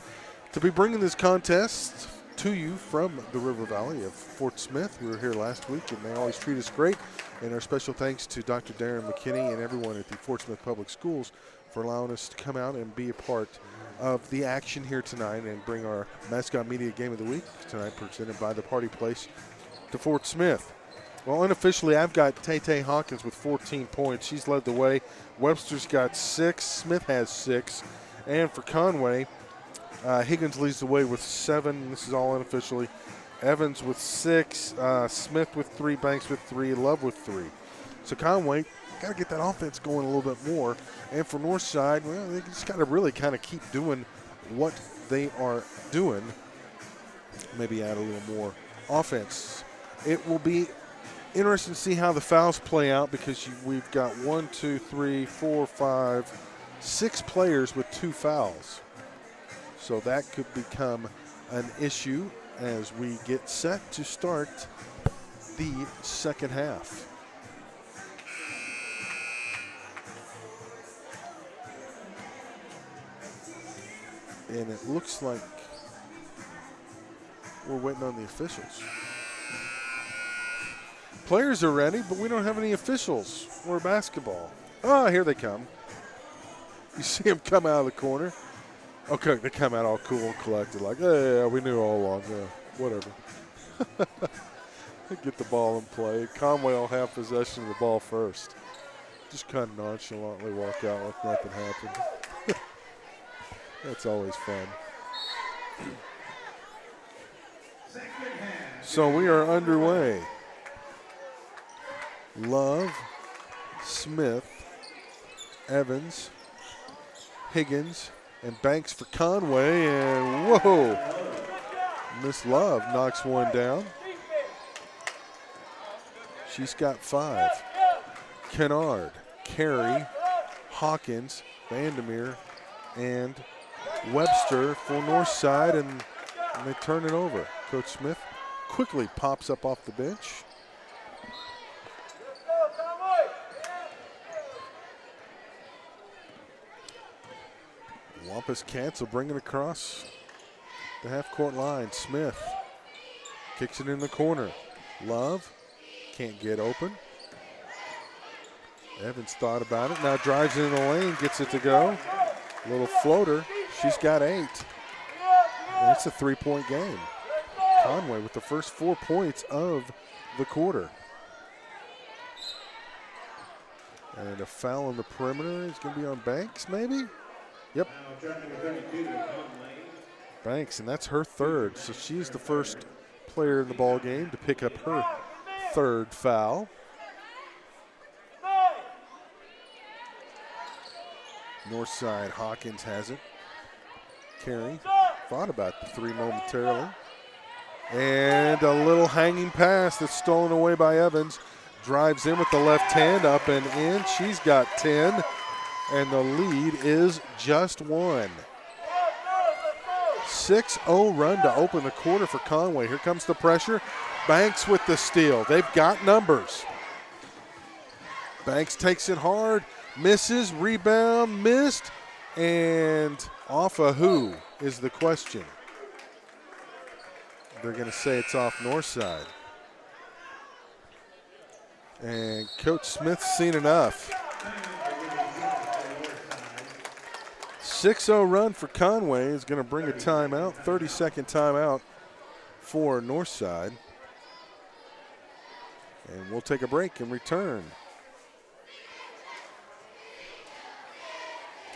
to be bringing this contest to you from the River Valley of Fort Smith. We were here last week, and they always treat us great. And our special thanks to Dr. Darren McKinney and everyone at the Fort Smith Public Schools for allowing us to come out and be a part of the action here tonight and bring our Mascot Media Game of the Week tonight, presented by the Party Place, to Fort Smith. Well, unofficially, I've got Tay Hawkins with 14 points. She's led the way. Webster's got 6. Smith has 6. And for Conway, Higgins leads the way with 7. This is all unofficially. Evans with 6, Smith with 3, Banks with 3, Love with 3. So Conway got to get that offense going a little bit more. And for Northside, well, they just got to really kind of keep doing what they are doing. Maybe add a little more offense. It will be interesting to see how the fouls play out because we've got 6 players with 2 fouls. So that could become an issue as we get set to start the second half. And it looks like we're waiting on the officials. Players are ready, but we don't have any officials or basketball. Oh, here they come. You see them come out of the corner. Okay, they come out all cool and collected, like, yeah, we knew all along, yeah, whatever. Get the ball in play. Conway will have possession of the ball first. Just kind of nonchalantly walk out like nothing happened. That's always fun. So we are underway. Love, Smith, Evans, Higgins, and Banks for Conway, and whoa, Miss Love knocks one down. She's got 5. Kennard, Carey, Hawkins, Vandermeer, and Webster for Northside, and they turn it over. Coach Smith quickly pops up off the bench. Wampus Cats will bring it across the half-court line. Smith kicks it in the corner. Love can't get open. Evans thought about it. Now drives in the lane, gets it to go. Little floater. She's got 8. And it's a 3-point game. Conway with the first 4 points of the quarter. And a foul on the perimeter is going to be on Banks, maybe? Yep. Banks, and that's her 3rd. So she's the first player in the ball game to pick up her 3rd foul. Northside, Hawkins has it. Carey thought about the 3 momentarily. And a little hanging pass that's stolen away by Evans. drives in with the left hand, up and in. She's got 10, and the lead is just 1. 6-0 run to open the quarter for Conway. Here comes the pressure. Banks with the steal. They've got numbers. Banks takes it hard, misses, rebound, missed, and off of who is the question. They're going to say it's off Northside. And Coach Smith's seen enough. 6-0 run for Conway is going to bring a timeout, 30-second timeout for Northside. And we'll take a break and return.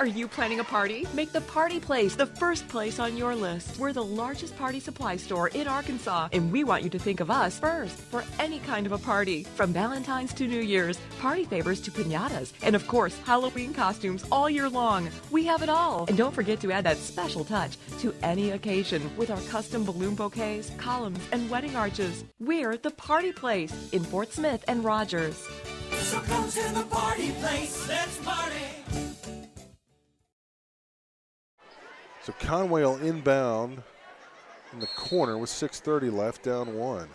Are you planning a party? Make the Party Place the first place on your list. We're the largest party supply store in Arkansas, and we want you to think of us first for any kind of a party. From Valentine's to New Year's, party favors to piñatas, and of course, Halloween costumes all year long. We have it all. And don't forget to add that special touch to any occasion with our custom balloon bouquets, columns, and wedding arches. We're the Party Place in Fort Smith and Rogers. So come to the party place, let's party. So Conway will inbound in the corner with 6:30 left, down 1.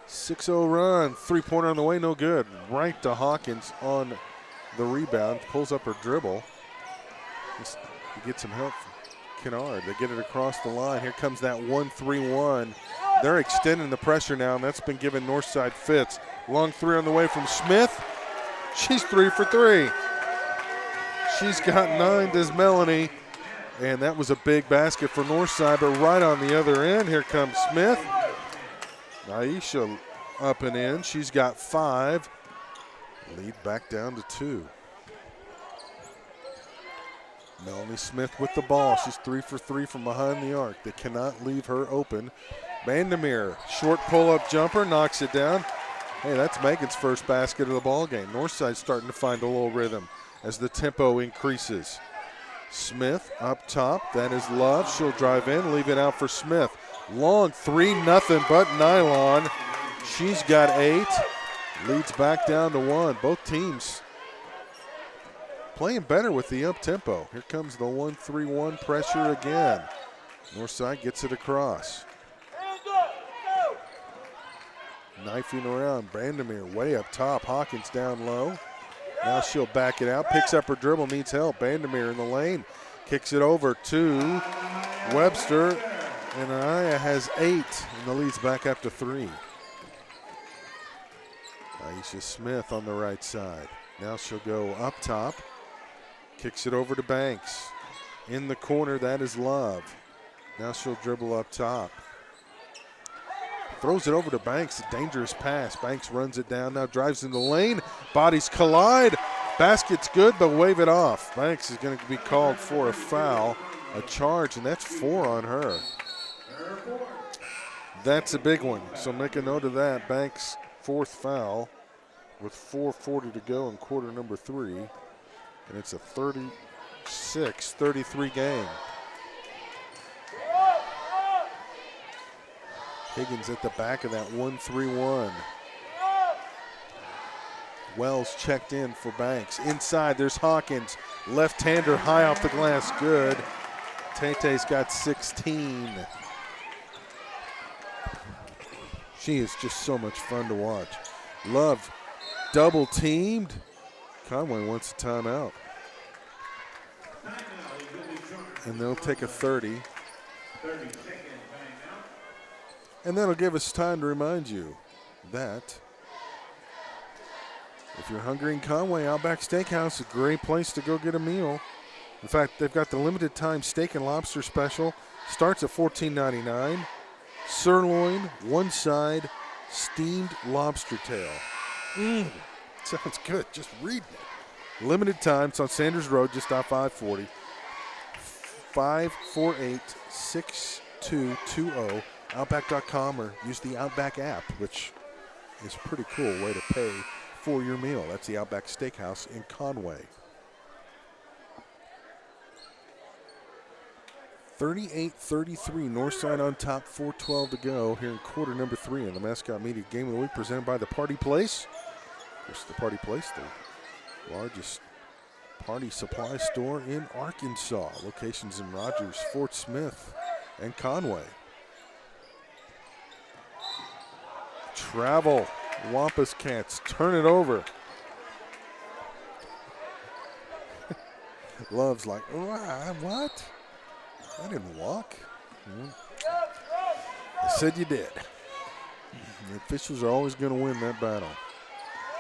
6-0 run, three-pointer on the way, no good. Right to Hawkins on the rebound, pulls up her dribble. You get some help from Kennard. They get it across the line. Here comes that 1-3-1. They're extending the pressure now, and that's been giving Northside fits. Long three on the way from Smith. She's 3 for 3. She's got 9, does Melanie. And that was a big basket for Northside, but right on the other end, here comes Smith. Aisha up and in. She's got 5. Lead back down to 2. Melanie Smith with the ball. She's 3 for 3 from behind the arc. They cannot leave her open. Vandermeer, short pull-up jumper, knocks it down. Hey, that's Megan's first basket of the ball game. Northside's starting to find a little rhythm as the tempo increases. Smith up top, that is Love. She'll drive in, leave it out for Smith. Long three, nothing but nylon. She's got 8, leads back down to 1. Both teams playing better with the up tempo. Here comes the 1-3-1 pressure again. Northside gets it across. Knifing around, Vandermeer way up top, Hawkins down low. Now she'll back it out, picks up her dribble, needs help. Vandermeer in the lane, kicks it over to Webster, and Anaya has 8, and the lead's back up to 3. Aisha Smith on the right side. Now she'll go up top, kicks it over to Banks. In the corner, that is Love. Now she'll dribble up top. Throws it over to Banks, a dangerous pass. Banks runs it down, now drives in the lane. Bodies collide. Basket's good, but wave it off. Banks is going to be called for a foul, a charge, and that's 4 on her. That's a big one, so make a note of that. Banks' 4th foul with 4:40 to go in quarter number 3, and it's a 36-33 game. Higgins at the back of that 1-3-1. Wells checked in for Banks. Inside, there's Hawkins. Left-hander high off the glass, good. Tay-Tay's got 16. She is just so much fun to watch. Love double teamed. Conway wants a timeout. And they'll take a 30. And that'll give us time to remind you that if you're hungry in Conway, Outback Steakhouse is a great place to go get a meal. In fact, they've got the limited time steak and lobster special. Starts at $14.99. Sirloin, one side, steamed lobster tail. Sounds good, just reading it. Limited time, it's on Sanders Road, just off I-40. 548-6220. Outback.com, or use the Outback app, which is a pretty cool way to pay for your meal. That's the Outback Steakhouse in Conway. 38-33, Northside on top, 4:12 to go here in quarter number 3 in the Mascot Media Game of the Week presented by the Party Place. Of course, the Party Place, the largest party supply store in Arkansas. Locations in Rogers, Fort Smith, and Conway. Travel. Wampus Cats turn it over. Love's like, what? I didn't walk. I said you did. The officials are always going to win that battle.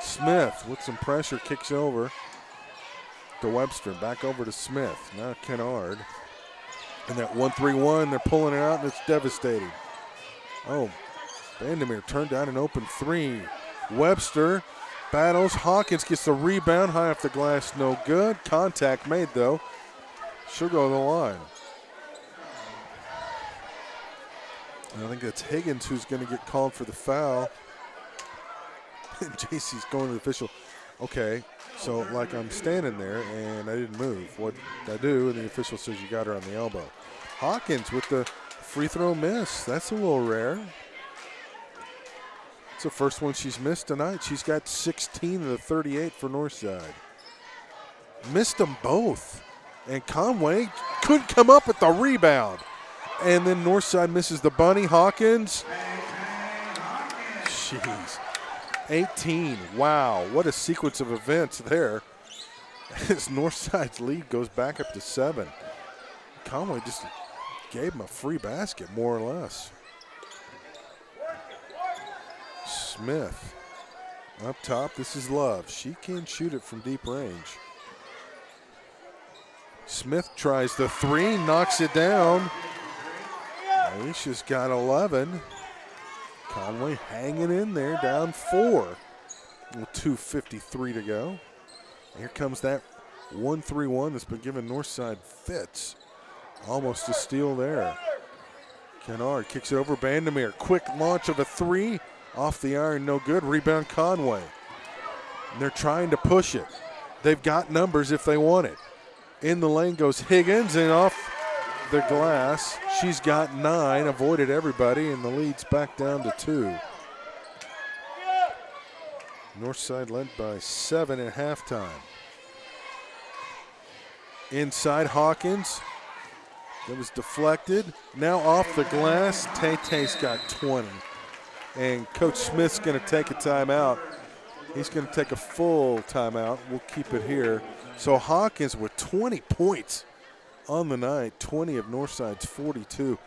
Smith with some pressure kicks over to Webster. Back over to Smith. Now Kennard. And that 1-3-1, they're pulling it out, and it's devastating. Oh, Vandermeer turned down an open 3. Webster battles. Hawkins gets the rebound. High off the glass, no good. Contact made, though. She'll go to the line. And I think that's Higgins who's going to get called for the foul. JC's going to the official. Okay, so like I'm standing there and I didn't move. What did I do? And the official says you got her on the elbow. Hawkins with the free throw miss. That's a little rare. It's the first one she's missed tonight. She's got 16 of the 38 for Northside. Missed them both. And Conway couldn't come up with the rebound. And then Northside misses the bunny. Hawkins. Jeez. 18. Wow. What a sequence of events there. As Northside's lead goes back up to 7. Conway just gave him a free basket, more or less. Smith up top. This is Love. She can shoot it from deep range. Smith tries the 3, knocks it down. Alicia's got 11. Conway hanging in there, down 4 with 2:53 to go. Here comes that 1-3-1 that's been giving Northside fits. Almost a steal there. Kennard kicks it over. Vandermeer. Quick launch of a 3. Off the iron, no good. Rebound Conway. And they're trying to push it. They've got numbers if they want it. In the lane goes Higgins, and off the glass. She's got 9, avoided everybody, and the lead's back down to 2. Northside led by 7 at halftime. Inside Hawkins. That was deflected. Now off the glass. Tay-Tay's got 20. And Coach Smith's going to take a timeout. He's going to take a full timeout. We'll keep it here. So Hawkins with 20 points on the night, 20 of Northside's 42.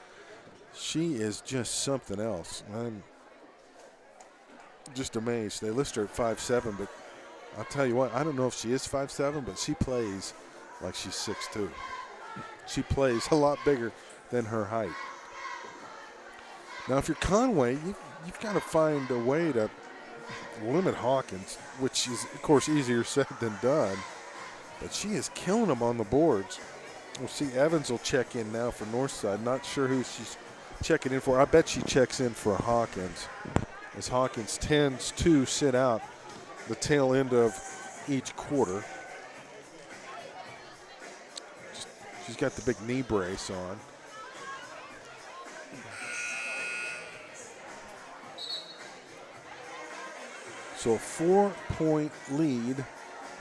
She is just something else. I'm just amazed. They list her at 5'7", but I'll tell you what, I don't know if she is 5'7", but she plays like she's 6'2". She plays a lot bigger than her height. Now, if you're Conway, you've got to find a way to limit Hawkins, which is, of course, easier said than done. But she is killing them on the boards. We'll see Evans will check in now for Northside. Not sure who she's checking in for. I bet she checks in for Hawkins, as Hawkins tends to sit out the tail end of each quarter. She's got the big knee brace on. So a 4-point lead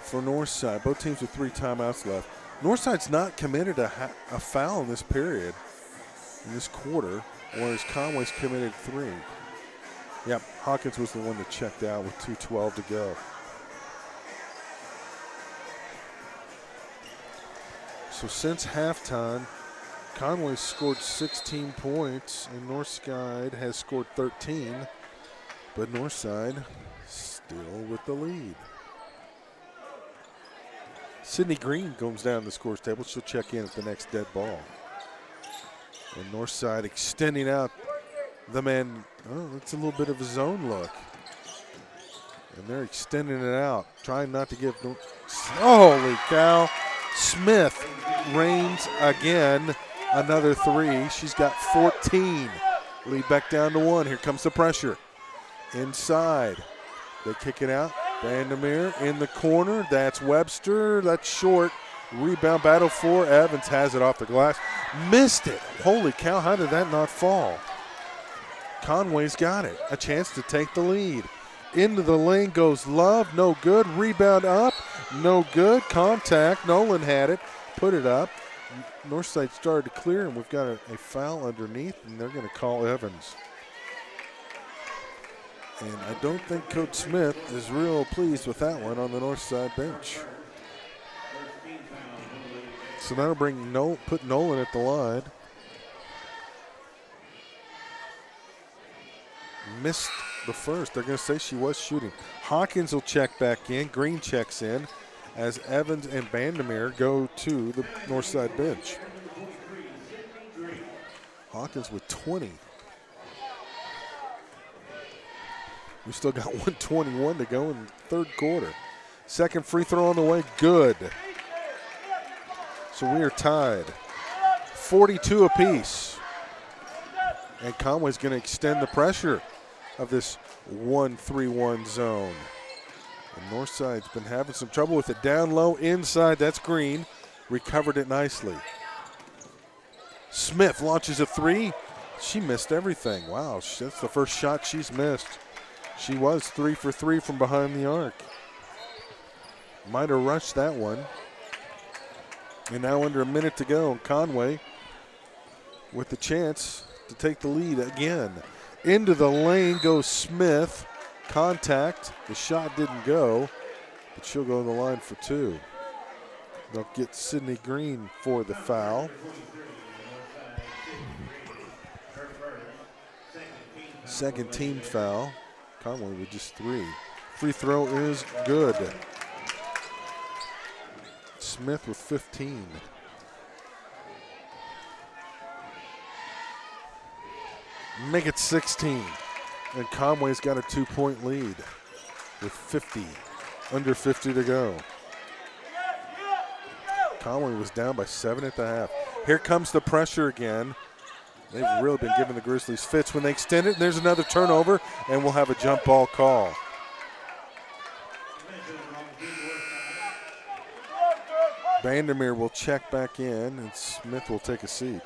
for Northside. Both teams with 3 timeouts left. Northside's not committed a foul in this period, in this quarter, whereas Conway's committed 3. Yep, Hawkins was the one that checked out with 2:12 to go. So since halftime, Conway scored 16 points, and Northside has scored 13, but Northside still with the lead. Sydney Green comes down the scores table. She'll check in at the next dead ball. And Northside extending out the man. Oh, that's a little bit of a zone look. And they're extending it out, trying not to give. Holy cow. Smith reigns again. Another 3. She's got 14. Lead back down to 1. Here comes the pressure. Inside. They kick it out. Vandermeer in the corner. That's Webster. That's short. Rebound battle for Evans. Has it off the glass. Missed it. Holy cow, how did that not fall? Conway's got it. A chance to take the lead. Into the lane goes Love. No good. Rebound up. No good. Contact. Nolan had it. Put it up. Northside started to clear, and we've got a foul underneath, and they're going to call Evans. And I don't think Coach Smith is real pleased with that one on the Northside bench. So that'll bring put Nolan at the line. Missed the first. They're going to say she was shooting. Hawkins will check back in. Green checks in as Evans and Vandermeer go to the Northside bench. Hawkins with 20. We still got 1:21 to go in the third quarter. Second free throw on the way, good. So we are tied, 42 apiece. And Conway's going to extend the pressure of this 1-3-1 zone. And Northside's been having some trouble with it. Down low, inside, that's Green. Recovered it nicely. Smith launches a three. She missed everything. Wow, that's the first shot she's missed. She was 3 for 3 from behind the arc. Might have rushed that one. And now under a minute to go, Conway with the chance to take the lead again. Into the lane goes Smith. Contact. The shot didn't go, but she'll go to the line for two. They'll get Sydney Green for the foul. Second team foul. Conway with just 3. Free throw is good. Smith with 15. Make it 16. And Conway's got a 2-point lead with under 50 to go. Conway was down by 7 at the half. Here comes the pressure again. They've really been giving the Grizzlies fits when they extend it. And there's another turnover, and we'll have a jump ball call. Vandermeer will check back in, and Smith will take a seat.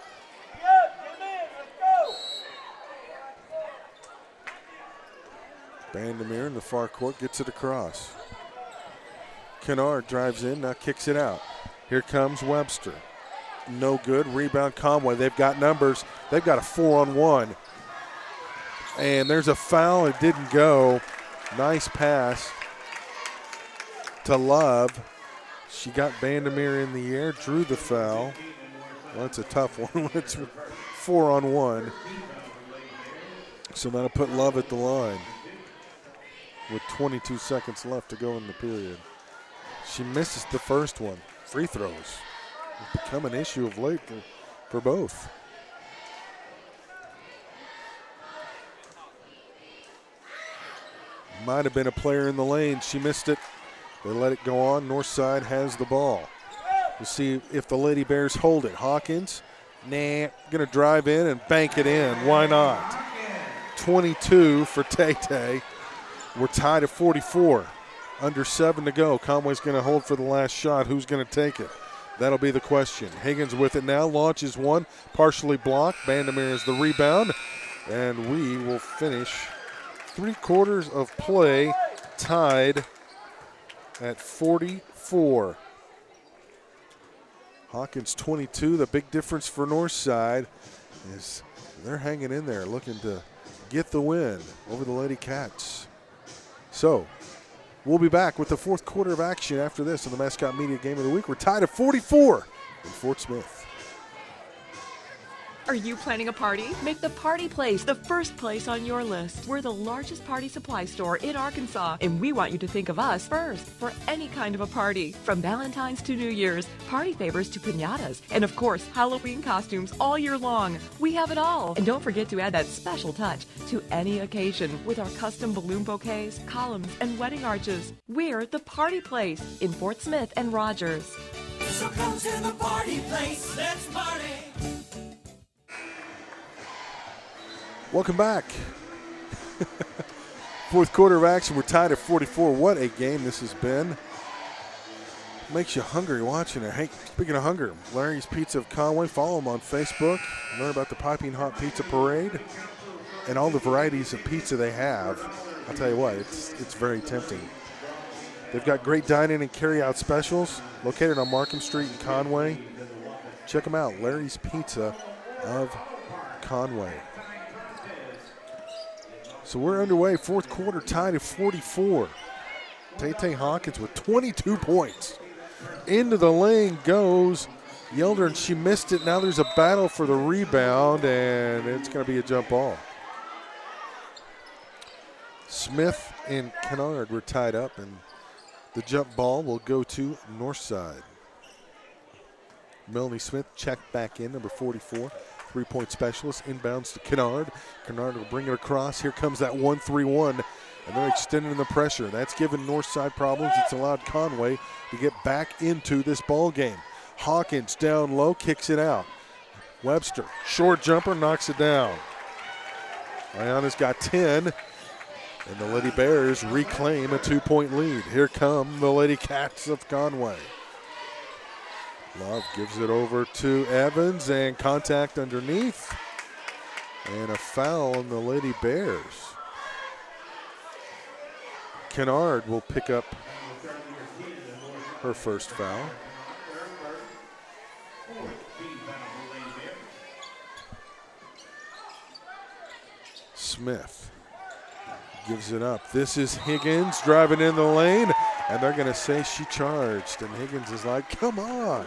Vandermeer in the far court gets it across. Kennard drives in, now kicks it out. Here comes Webster. No good. Rebound Conway. They've got numbers. They've got a 4-on-1. And there's a foul. It didn't go. Nice pass to Love. She got Vandermeer in the air, drew the foul. Well, that's a tough one. It's 4-on-1. So that'll put Love at the line with 22 seconds left to go in the period. She misses the first one. Free throws have become an issue of late for both. Might have been a player in the lane. She missed it. They let it go on. Northside has the ball. We'll see if the Lady Bears hold it. Hawkins, going to drive in and bank it in. Why not? 22 for Tay-Tay. We're tied at 44. Under 7 to go. Conway's going to hold for the last shot. Who's going to take it? That'll be the question. Higgins with it now. Launches one. Partially blocked. Vandermeer is the rebound. And we will finish 3 quarters of play tied at 44. Hawkins 22. The big difference for Northside is they're hanging in there looking to get the win over the Lady Cats. So we'll be back with the 4th quarter of action after this on the Mascot Media Game of the Week. We're tied at 44 in Fort Smith. Are you planning a party? Make the Party Place the first place on your list. We're the largest party supply store in Arkansas, and we want you to think of us first for any kind of a party. From Valentine's to New Year's, party favors to piñatas, and of course, Halloween costumes all year long. We have it all. And don't forget to add that special touch to any occasion with our custom balloon bouquets, columns, and wedding arches. We're the Party Place in Fort Smith and Rogers. So come to the Party Place. Let's party. Welcome back. 4th quarter of action. We're tied at 44. What a game this has been. Makes you hungry watching it. Hey, speaking of hunger, Larry's Pizza of Conway. Follow them on Facebook. Learn about the Piping Hot Pizza Parade and all the varieties of pizza they have. I'll tell you what, it's very tempting. They've got great dine-in and carry-out specials located on Markham Street in Conway. Check them out, Larry's Pizza of Conway. So we're underway, fourth quarter, tied at 44. Tay Hawkins with 22 points. Into the lane goes Yelder, and she missed it. Now there's a battle for the rebound, and it's going to be a jump ball. Smith and Kennard were tied up, and the jump ball will go to Northside. Melanie Smith checked back in, number 44, three-point specialist, inbounds to Kennard. Kennard will bring it across. Here comes that 1-3-1, and they're extending the pressure. That's given Northside problems. It's allowed Conway to get back into this ball game. Hawkins down low, kicks it out. Webster, short jumper, knocks it down. Ayana's got 10. And the Lady Bears reclaim a 2-point lead. Here come the Lady Cats of Conway. Love gives it over to Evans, and contact underneath. And a foul on the Lady Bears. Kennard will pick up her first foul. Smith gives it up. This is Higgins driving in the lane, and they're going to say she charged. And Higgins is like, come on.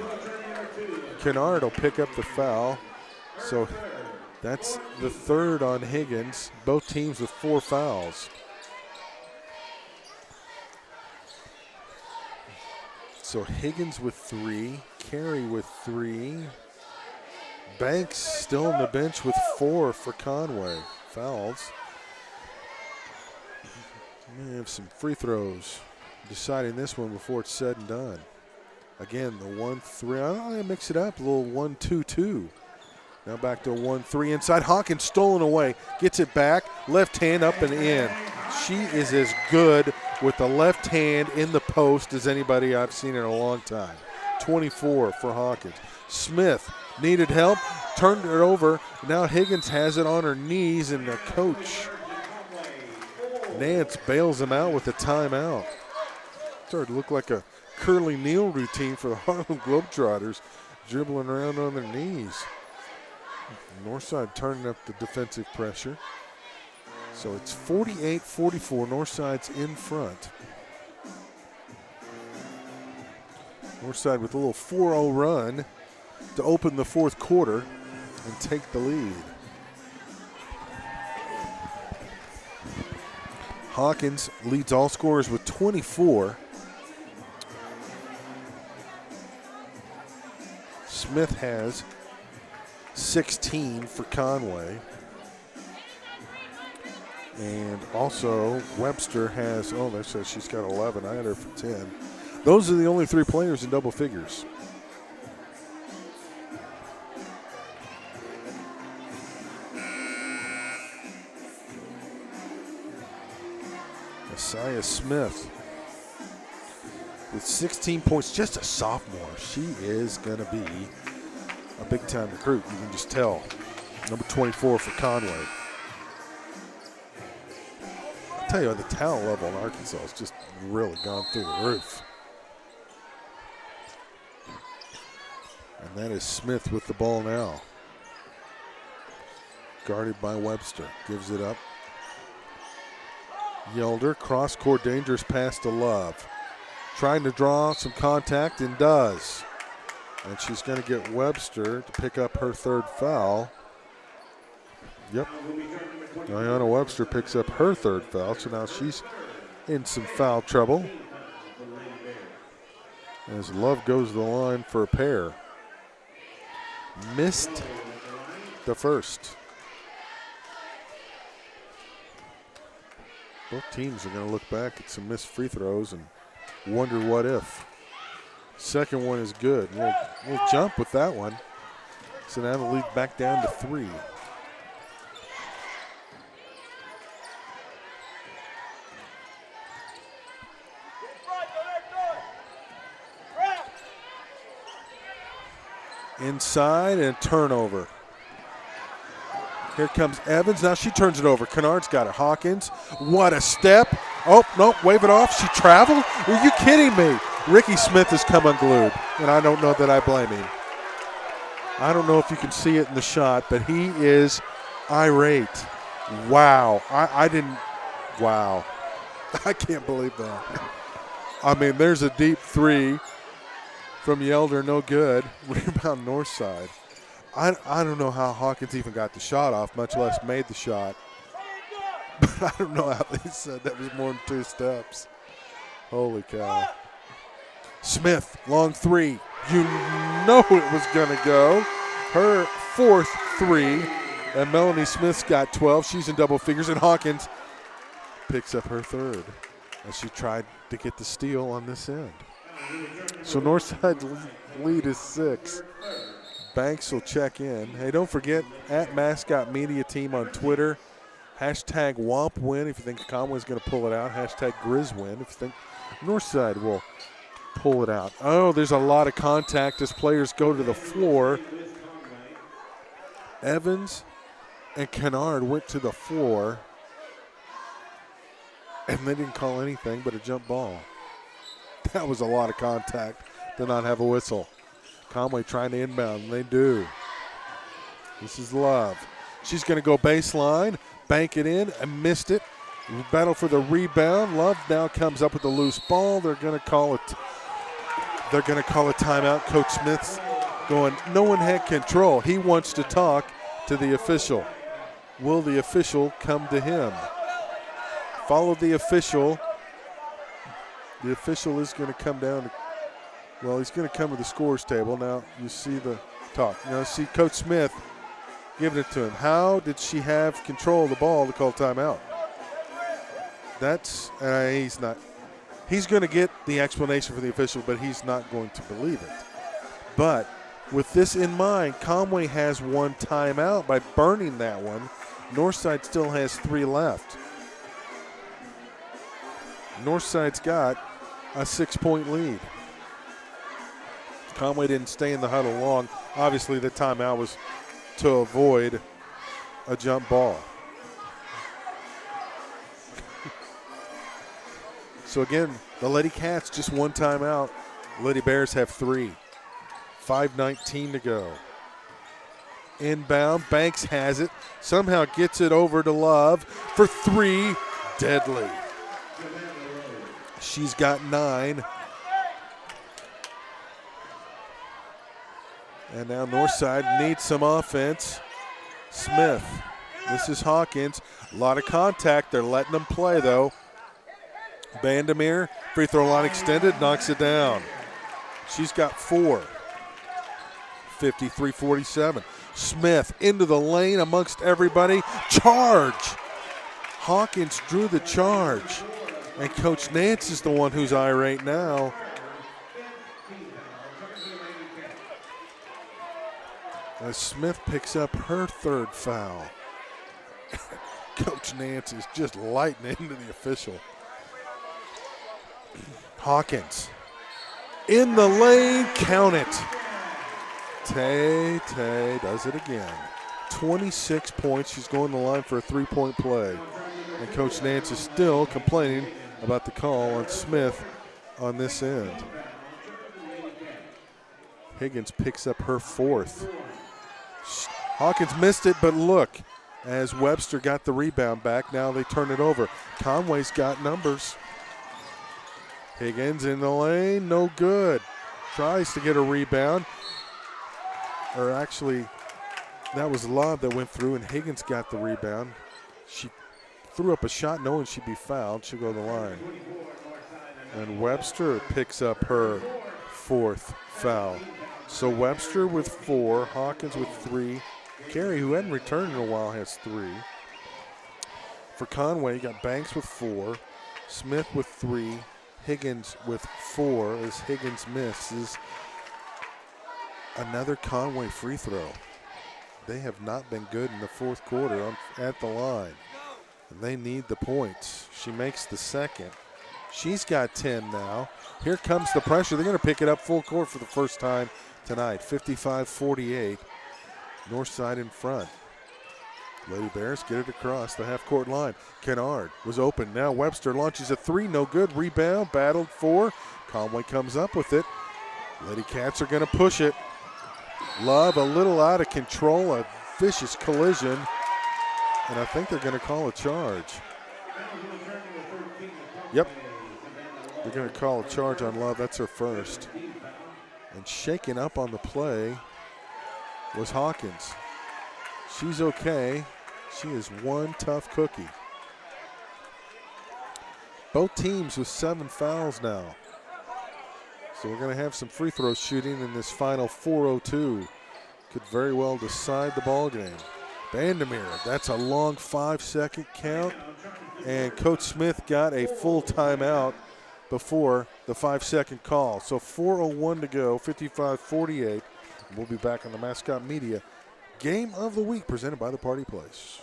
Kennard will pick up the foul. So that's the third on Higgins. Both teams with 4 fouls. So Higgins with 3, Carey with 3. Banks still on the bench with 4 for Conway. Fouls. We have some free throws deciding this one before it's said and done. Again, the 1-3. I'm going to mix it up. A little 1-2-2. Now back to a 1-3 inside. Hawkins stolen away. Gets it back. Left hand up and in. She is as good with the left hand in the post as anybody I've seen in a long time. 24 for Hawkins. Smith needed help. Turned it over. Now Higgins has it on her knees, and the coach Nance bails him out with a timeout. Started to look like a curly kneel routine for the Harlem Globetrotters, dribbling around on their knees. Northside turning up the defensive pressure. So it's 48-44. Northside's in front. Northside with a little 4-0 run to open the fourth quarter and take the lead. Hawkins leads all scorers with 24. Smith has 16 for Conway. And also Webster has, that says she's got 11. I had her for 10. Those are the only 3 players in double figures. Messiah Smith with 16 points, just a sophomore. She is going to be a big-time recruit. You can just tell. Number 24 for Conway. I'll tell you what, the talent level in Arkansas has just really gone through the roof. And that is Smith with the ball now. Guarded by Webster. Gives it up. Yelder, cross-court dangerous pass to Love. Trying to draw some contact and does. And she's going to get Webster to pick up her third foul. Yep. Diana Webster picks up her third foul, so now she's in some foul trouble. As Love goes to the line for a pair. Missed the first. Both teams are going to look back at some missed free throws and wonder what if. Second one is good. We'll jump with that one. So now the lead back down to 3. Inside and turnover. Here comes Evans. Now she turns it over. Kennard's got it. Hawkins. What a step. Oh, no, wave it off. She traveled? Are you kidding me? Ricky Smith has come unglued, and I don't know that I blame him. I don't know if you can see it in the shot, but he is irate. Wow. I didn't. Wow. I can't believe that. I mean, there's a deep three from Yelder, no good. Rebound Northside. I don't know how Hawkins even got the shot off, much less made the shot. But I don't know how they said that was more than 2 steps. Holy cow. Smith, long three. You know it was going to go. Her 4th three. And Melanie Smith's got 12. She's in double figures. And Hawkins picks up her 3rd as she tried to get the steal on this end. So Northside's lead is 6. Banks will check in. Hey, don't forget, at Mascot Media Team on Twitter, hashtag WompWin if you think Conway's going to pull it out, hashtag GrizzWin if you think Northside will pull it out. Oh, there's a lot of contact as players go to the floor. Evans and Kennard went to the floor, and they didn't call anything but a jump ball. That was a lot of contact to not have a whistle. Conway trying to inbound, and they do. This is Love. She's going to go baseline, bank it in, and missed it. Battle for the rebound. Love now comes up with a loose ball. They're going to call it. They're going to call a timeout. Coach Smith's going, no one had control. He wants to talk to the official. Will the official come to him? Follow the official. The official is going to come down to, well, he's going to come to the scores table. Now you see the talk. Now see Coach Smith giving it to him. How did she have control of the ball to call timeout? That's, he's not. He's going to get the explanation for the official, but he's not going to believe it. But with this in mind, Conway has 1 timeout by burning that one. Northside still has 3 left. Northside's got a 6-point lead. Conway didn't stay in the huddle long. Obviously, the timeout was to avoid a jump ball. So again, the Lady Cats just 1 timeout. Lady Bears have 3. 5:19 to go. Inbound, Banks has it. Somehow gets it over to Love for 3. Deadly. She's got 9. And now Northside needs some offense. Smith. This is Hawkins. A lot of contact. They're letting them play, though. Bandemir, free throw line extended, knocks it down. She's got 4. 53-47. Smith into the lane amongst everybody. Charge. Hawkins drew the charge. And Coach Nance is the one who's irate now. As Smith picks up her 3rd foul. Coach Nance is just lighting into the official. Hawkins in the lane, count it. Tay does it again. 26 points. She's going to the line for a 3-point play. And Coach Nance is still complaining about the call on Smith on this end. Higgins picks up her 4th. Hawkins missed it, but look, as Webster got the rebound back, now they turn it over. Conway's got numbers. Higgins in the lane, no good. Tries to get a rebound. Or actually, that was Love that went through, and Higgins got the rebound. She threw up a shot knowing she'd be fouled. She'll go to the line. And Webster picks up her 4th foul. So Webster with 4, Hawkins with 3. Carey, who hadn't returned in a while, has 3. For Conway, you got Banks with 4, Smith with 3, Higgins with 4 as Higgins misses. Another Conway free throw. They have not been good in the 4th quarter at the line. And they need the points. She makes the 2nd. She's got 10 now. Here comes the pressure. They're going to pick it up full court for the first time tonight. 55-48. Northside in front. Lady Bears get it across the half-court line. Kennard was open. Now Webster launches a three. No good. Rebound. Battled for. Conway comes up with it. Lady Cats are going to push it. Love a little out of control. A vicious collision. And I think they're going to call a charge. Yep. They're going to call a charge on Love. That's her first. And shaking up on the play was Hawkins. She's okay. She is one tough cookie. Both teams with 7 fouls now. So we're going to have some free throw shooting in this final 4:02. Could very well decide the ball game. Vandermeer, that's a long 5-second count. And Coach Smith got a full timeout before the 5-second call. So 4:01 to go, 55-48. We'll be back on the Mascot Media Game of the Week presented by the Party Place.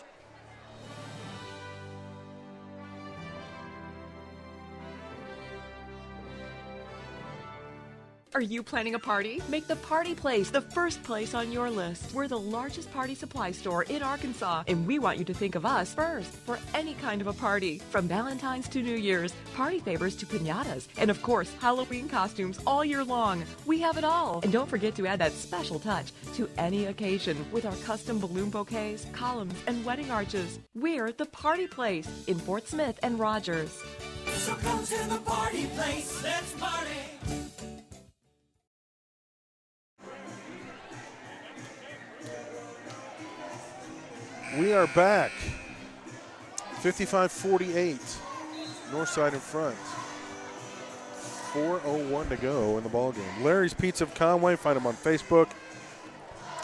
Are you planning a party? Make the Party Place the first place on your list. We're the largest party supply store in Arkansas, and we want you to think of us first for any kind of a party. From Valentine's to New Year's, party favors to piñatas, and of course, Halloween costumes all year long. We have it all. And don't forget to add that special touch to any occasion with our custom balloon bouquets, columns, and wedding arches. We're the Party Place in Fort Smith and Rogers. So come to the party place. Let's party. We are back. 55-48. Northside in front. 4:01 to go in the ballgame. Larry's Pizza of Conway. Find them on Facebook.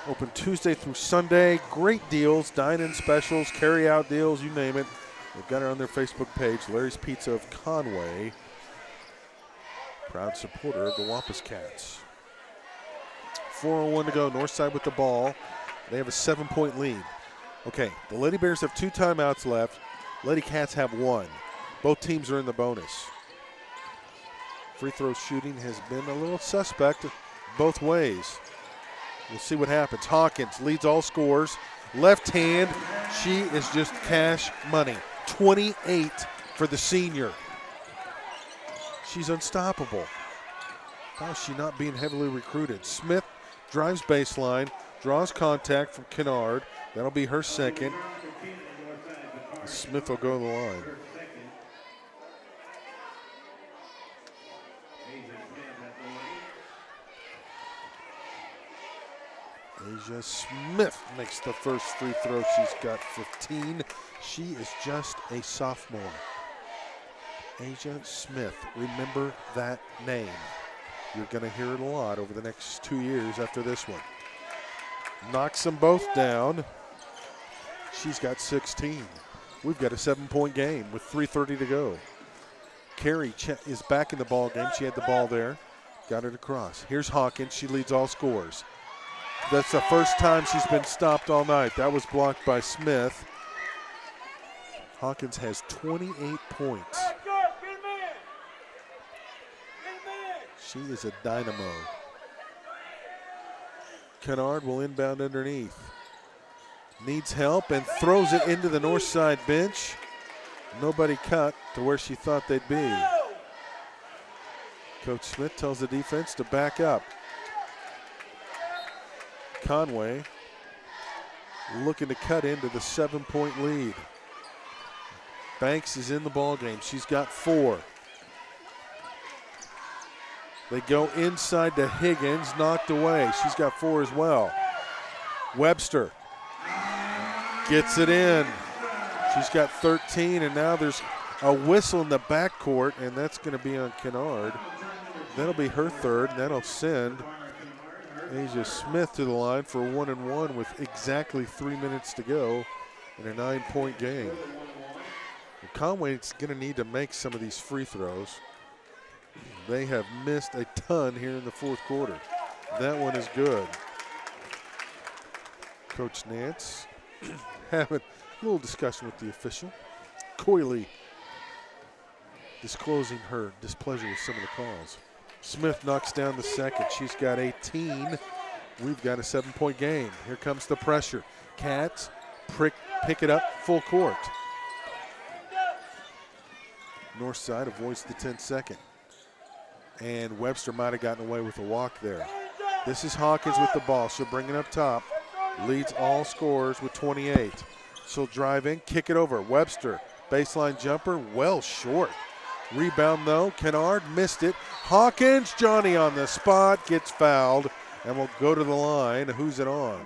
Open Tuesday through Sunday. Great deals, dine-in specials, carry-out deals, you name it. They've got it on their Facebook page. Larry's Pizza of Conway. Proud supporter of the Wampus Cats. 4:01 to go. Northside with the ball. They have a 7-point lead. Okay, the Lady Bears have 2 timeouts left. Lady Cats have 1. Both teams are in the bonus. Free throw shooting has been a little suspect both ways. We'll see what happens. Hawkins leads all scorers. Left hand, she is just cash money. 28 for the senior. She's unstoppable. How is she not being heavily recruited? Smith drives baseline, draws contact from Kennard. That'll be her second. Smith will go to the line. Asia Smith makes the first free throw. She's got 15. She is just a sophomore. Asia Smith, remember that name. You're going to hear it a lot over the next 2 years after this one. Knocks them both down. She's got 16. We've got a 7-point game with 3:30 to go. Carey is back in the ball game. She had the ball there. Got it across. Here's Hawkins. She leads all scorers. That's the first time she's been stopped all night. That was blocked by Smith. Hawkins has 28 points. She is a dynamo. Kennard will inbound underneath. Needs help and throws it into the Northside bench. Nobody cut to where she thought they'd be. Coach Smith tells the defense to back up. Conway looking to cut into the 7-point lead. Banks is in the ballgame. She's got 4. They go inside to Higgins, knocked away. She's got 4 as well. Webster gets it in. She's got 13, and now there's a whistle in the backcourt, and that's going to be on Kennard. That'll be her third, and that'll send Asia Smith to the line for 1-1 with exactly 3 minutes to go in a 9-point game. Conway's going to need to make some of these free throws. They have missed a ton here in the fourth quarter. That one is good. Coach Nance having a little discussion with the official. Coyley disclosing her displeasure with some of the calls. Smith knocks down the second. She's got 18. We've got a 7-point game. Here comes the pressure. Cats pick it up full court. Northside avoids the 10-second. And Webster might have gotten away with a walk there. This is Hawkins with the ball. She'll bring it up top. Leads all scorers with 28. She'll drive in, kick it over. Webster, baseline jumper, well short. Rebound though, Kennard missed it. Hawkins, Johnny on the spot, gets fouled, and will go to the line. Who's it on?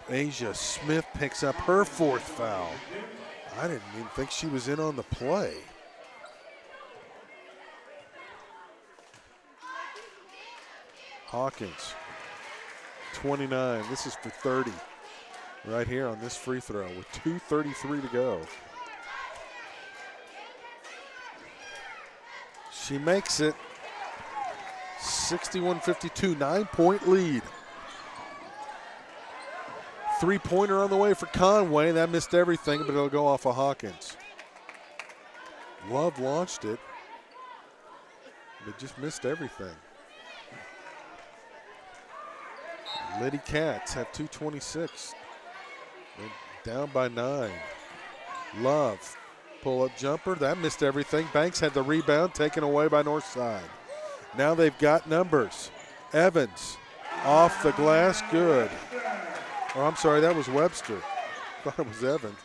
Asia Smith picks up her 4th foul. I didn't even think she was in on the play. Hawkins, 29. This is for 30 right here on this free throw with 2:33 to go. She makes it. 61-52, 9-point lead. 3-pointer on the way for Conway. That missed everything, but it'll go off of Hawkins. Love launched it, but just missed everything. Lady Cats have 2:26. They're down by 9. Love, pull-up jumper. That missed everything. Banks had the rebound, taken away by Northside. Now they've got numbers. Evans, off the glass, good. Oh, I'm sorry, that was Webster. Thought it was Evans.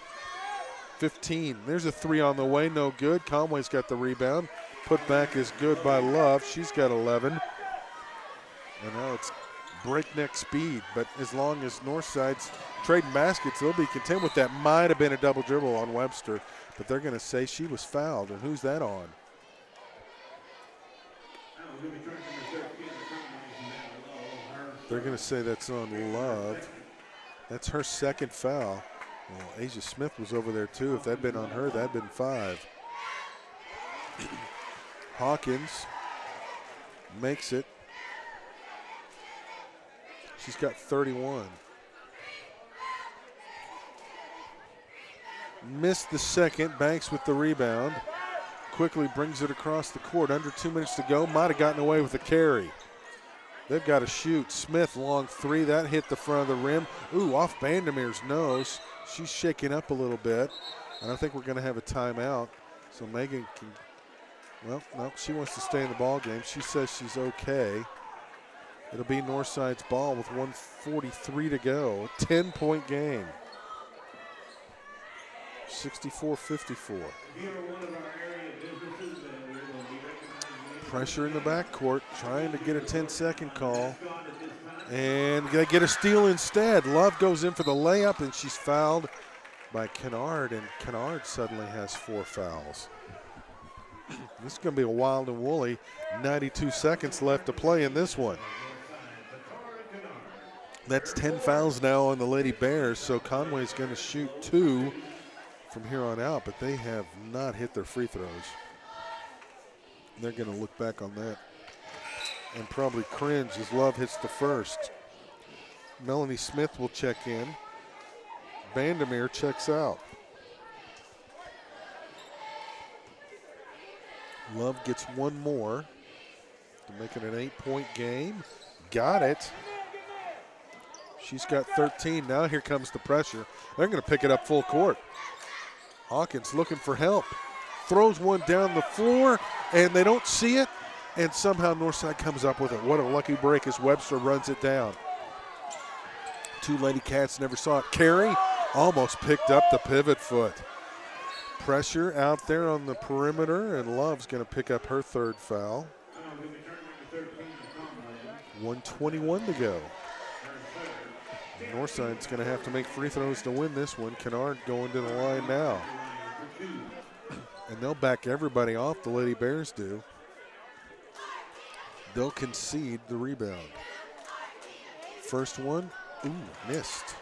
15. There's a 3 on the way, no good. Conway's got the rebound. Put back is good by Love. She's got 11. And now it's breakneck speed, but as long as Northside's trading baskets, they'll be content with that. Might have been a double dribble on Webster, but they're going to say she was fouled. And who's that on? They're going to say that's on Love. That's her 2nd foul. Well, Asia Smith was over there too. If that'd been on her, that'd been 5. Hawkins makes it. She's got 31. Missed the second. Banks with the rebound. Quickly brings it across the court. Under 2 minutes to go. Might have gotten away with the carry. They've got to shoot. Smith, long 3. That hit the front of the rim. Ooh, off Vandermeer's nose. She's shaking up a little bit. And I think we're going to have a timeout. So Megan can, well, no, she wants to stay in the ball game. She says she's okay. It'll be Northside's ball with 1:43 to go. 10-point game. 64-54. Pressure in the backcourt, trying to get a 10-second call. And they get a steal instead. Love goes in for the layup, and she's fouled by Kennard, and Kennard suddenly has 4 fouls. This is going to be a wild and woolly. 92 seconds left to play in this one. That's 10 fouls now on the Lady Bears, so Conway's going to shoot 2 from here on out, but they have not hit their free throws. They're going to look back on that and probably cringe as Love hits the first. Melanie Smith will check in. Vandermeer checks out. Love gets 1 more to make it an 8-point game. Got it. She's got 13. Now here comes the pressure. They're going to pick it up full court. Hawkins looking for help. Throws one down the floor, and they don't see it, and somehow Northside comes up with it. What a lucky break as Webster runs it down. 2 Lady Cats never saw it. Carey almost picked up the pivot foot. Pressure out there on the perimeter, and Love's going to pick up her 3rd foul. 1:21 to go. Northside's going to have to make free throws to win this one. Kennard going to the line now. And they'll back everybody off, the Lady Bears do. They'll concede the rebound. First one, ooh, missed.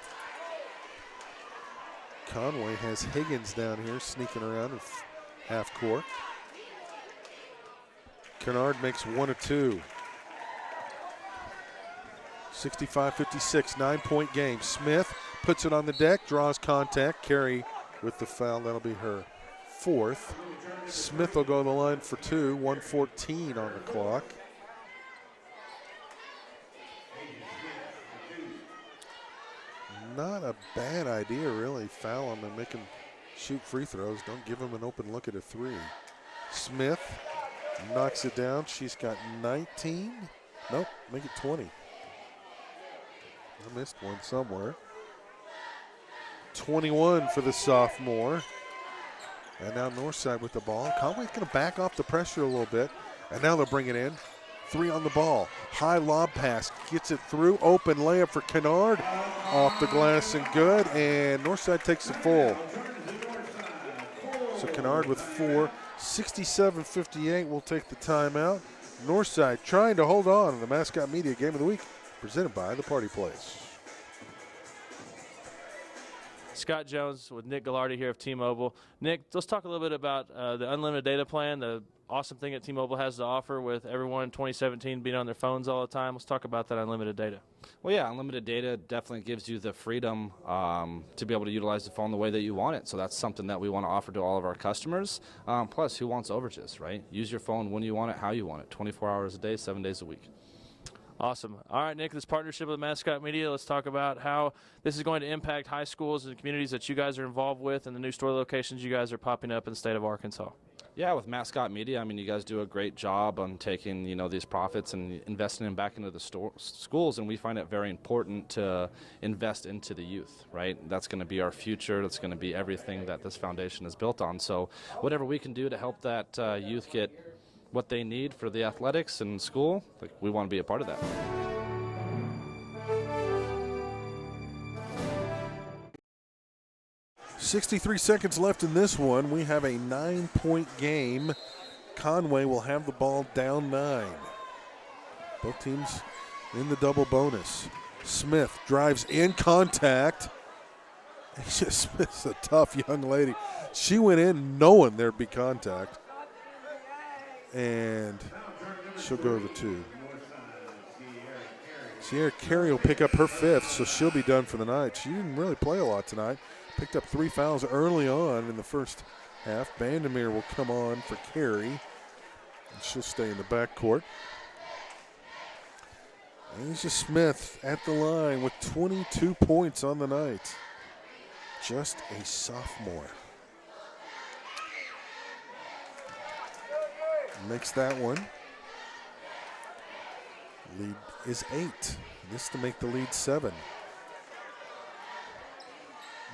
Conway has Higgins down here sneaking around in half court. Kennard makes 1 of 2. 65-56, 9-point game. Smith puts it on the deck, draws contact. Carey with the foul, that'll be her fourth. Smith will go to the line for 2, 1:14 on the clock. Not a bad idea, really. Foul him and make him shoot free throws. Don't give him an open look at a 3. Smith knocks it down. She's got 19. Nope, make it 20. I missed one somewhere. 21 for the sophomore. And now Northside with the ball. Conway's going to back off the pressure a little bit. And now they'll bring it in. 3 on the ball. High lob pass. Gets it through. Open layup for Kennard. Off the glass and good. And Northside takes the full. So Kennard with 4. 67-58 will take the timeout. Northside trying to hold on to the Mascot Media Game of the Week, presented by the Party Place. Scott Jones with Nick Gallardi here of T-Mobile. Nick, let's talk a little bit about the unlimited data plan, the awesome thing that T-Mobile has to offer with everyone in 2017 being on their phones all the time. Let's talk about that unlimited data. Well, yeah, unlimited data definitely gives you the freedom to be able to utilize the phone the way that you want it. So that's something that we want to offer to all of our customers. Plus, who wants overages, right? Use your phone when you want it, how you want it, 24 hours a day, 7 days a week. Awesome. All right, Nick, this partnership with Mascot Media, let's talk about how this is going to impact high schools and communities that you guys are involved with and the new store locations you guys are popping up in the state of Arkansas. Yeah, with Mascot Media, I mean, you guys do a great job on taking, these profits and investing them back into the schools, and we find it very important to invest into the youth, right? That's going to be our future. That's going to be everything that this foundation is built on. So whatever we can do to help that youth get what they need for the athletics and school, we want to be a part of that. .63 seconds left in this one. We have a 9-point game. Conway will have the ball down 9. Both teams in the double bonus. Smith drives in contact. Smith's a tough young lady. She went in knowing there'd be contact. And she'll go to the 2. Sierra Carey will pick up her 5th, so she'll be done for the night. She didn't really play a lot tonight. Picked up 3 fouls early on in the first half. Vandermeer will come on for Carey. And she'll stay in the backcourt. Asia Smith at the line with 22 points on the night. Just a sophomore. Makes that one. Lead is 8. This to make the lead 7.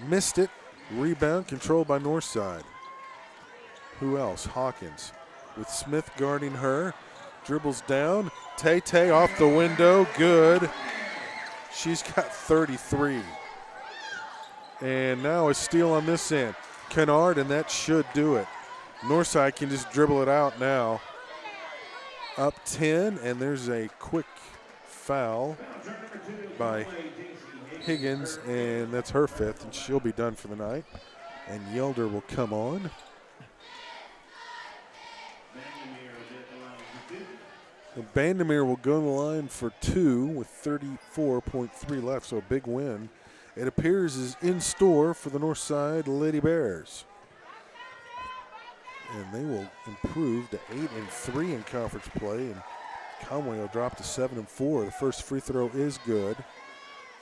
Missed it. Rebound controlled by Northside. Who else? Hawkins with Smith guarding her. Dribbles down. Tay off the window. Good. She's got 33. And now a steal on this end. Kennard, and that should do it. Northside can just dribble it out now. Up 10, and there's a quick foul by Higgins, and that's her 5th, and she'll be done for the night. And Yelder will come on. And Vandermeer will go to the line for 2 with 34.3 left, so a big win. It appears is in store for the Northside Lady Bears. And they will improve to 8-3 in conference play, and Conway will drop to 7-4. The first free throw is good.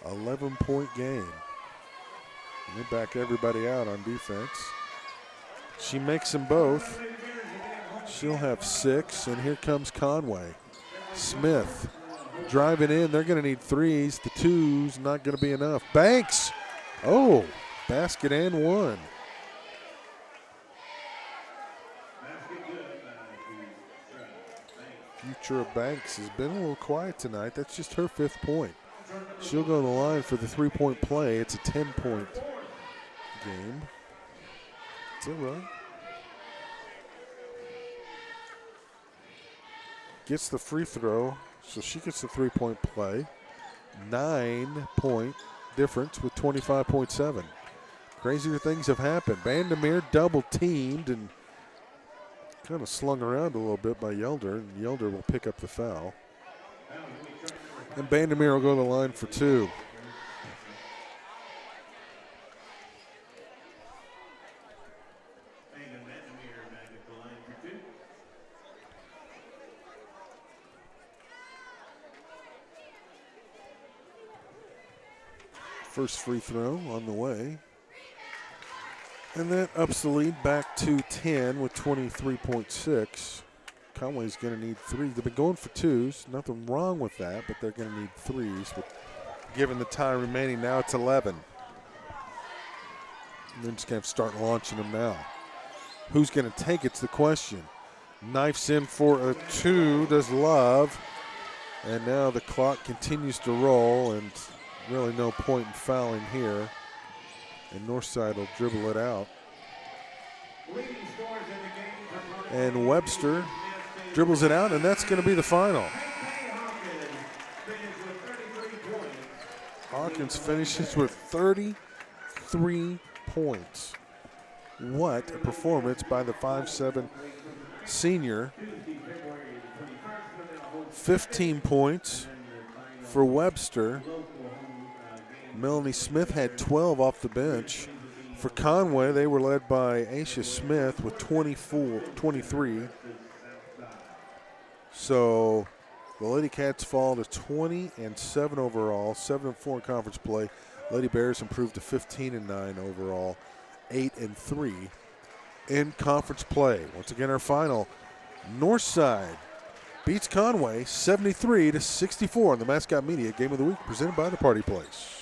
11-point game. And they back everybody out on defense. She makes them both. She'll have 6, and here comes Conway. Smith driving in. They're going to need 3s. The 2's not going to be enough. Banks. Oh, basket and 1. Future of Banks has been a little quiet tonight. That's just her 5th point. She'll go to the line for the 3-point play. It's a 10-point game. Is that right? Gets the free throw, so she gets the 3-point play. 9-point difference with 25.7. Crazier things have happened. Vandermeer double teamed and kind of slung around a little bit by Yelder, and Yelder will pick up the foul. And Vandermeer will go to the line for 2. First free throw on the way. And that ups the lead back to 10 with 23.6. Conway's going to need 3. They've been going for 2s. Nothing wrong with that, but they're going to need 3s. But given the time remaining, now it's 11. And they're just going to start launching them now. Who's going to take it's the question. Knifes in for a 2, does Love. And now the clock continues to roll, and really no point in fouling here. And Northside will dribble it out. And Webster dribbles it out, and that's going to be the final. Hawkins finishes with 33 points. What a performance by the 5'7" senior. 15 points for Webster. Melanie Smith had 12 off the bench. For Conway, they were led by Aisha Smith with 23. So the Lady Cats fall to 20-7 overall, 7-4 in conference play. Lady Bears improved to 15-9 overall, 8-3 in conference play. Once again, our final, Northside beats Conway 73-64 in the Mascot Media Game of the Week, presented by the Party Place.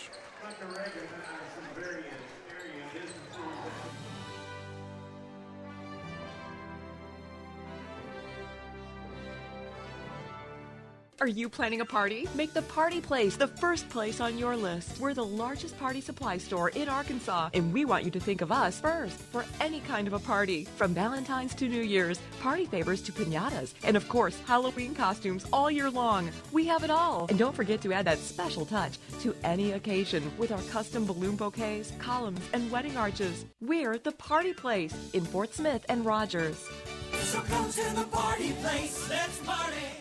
Are you planning a party? Make the Party Place the first place on your list. We're the largest party supply store in Arkansas, and we want you to think of us first for any kind of a party. From Valentine's to New Year's, party favors to piñatas, and of course, Halloween costumes all year long. We have it all. And don't forget to add that special touch to any occasion with our custom balloon bouquets, columns, and wedding arches. We're the Party Place in Fort Smith and Rogers. So come to the Party Place. Let's party.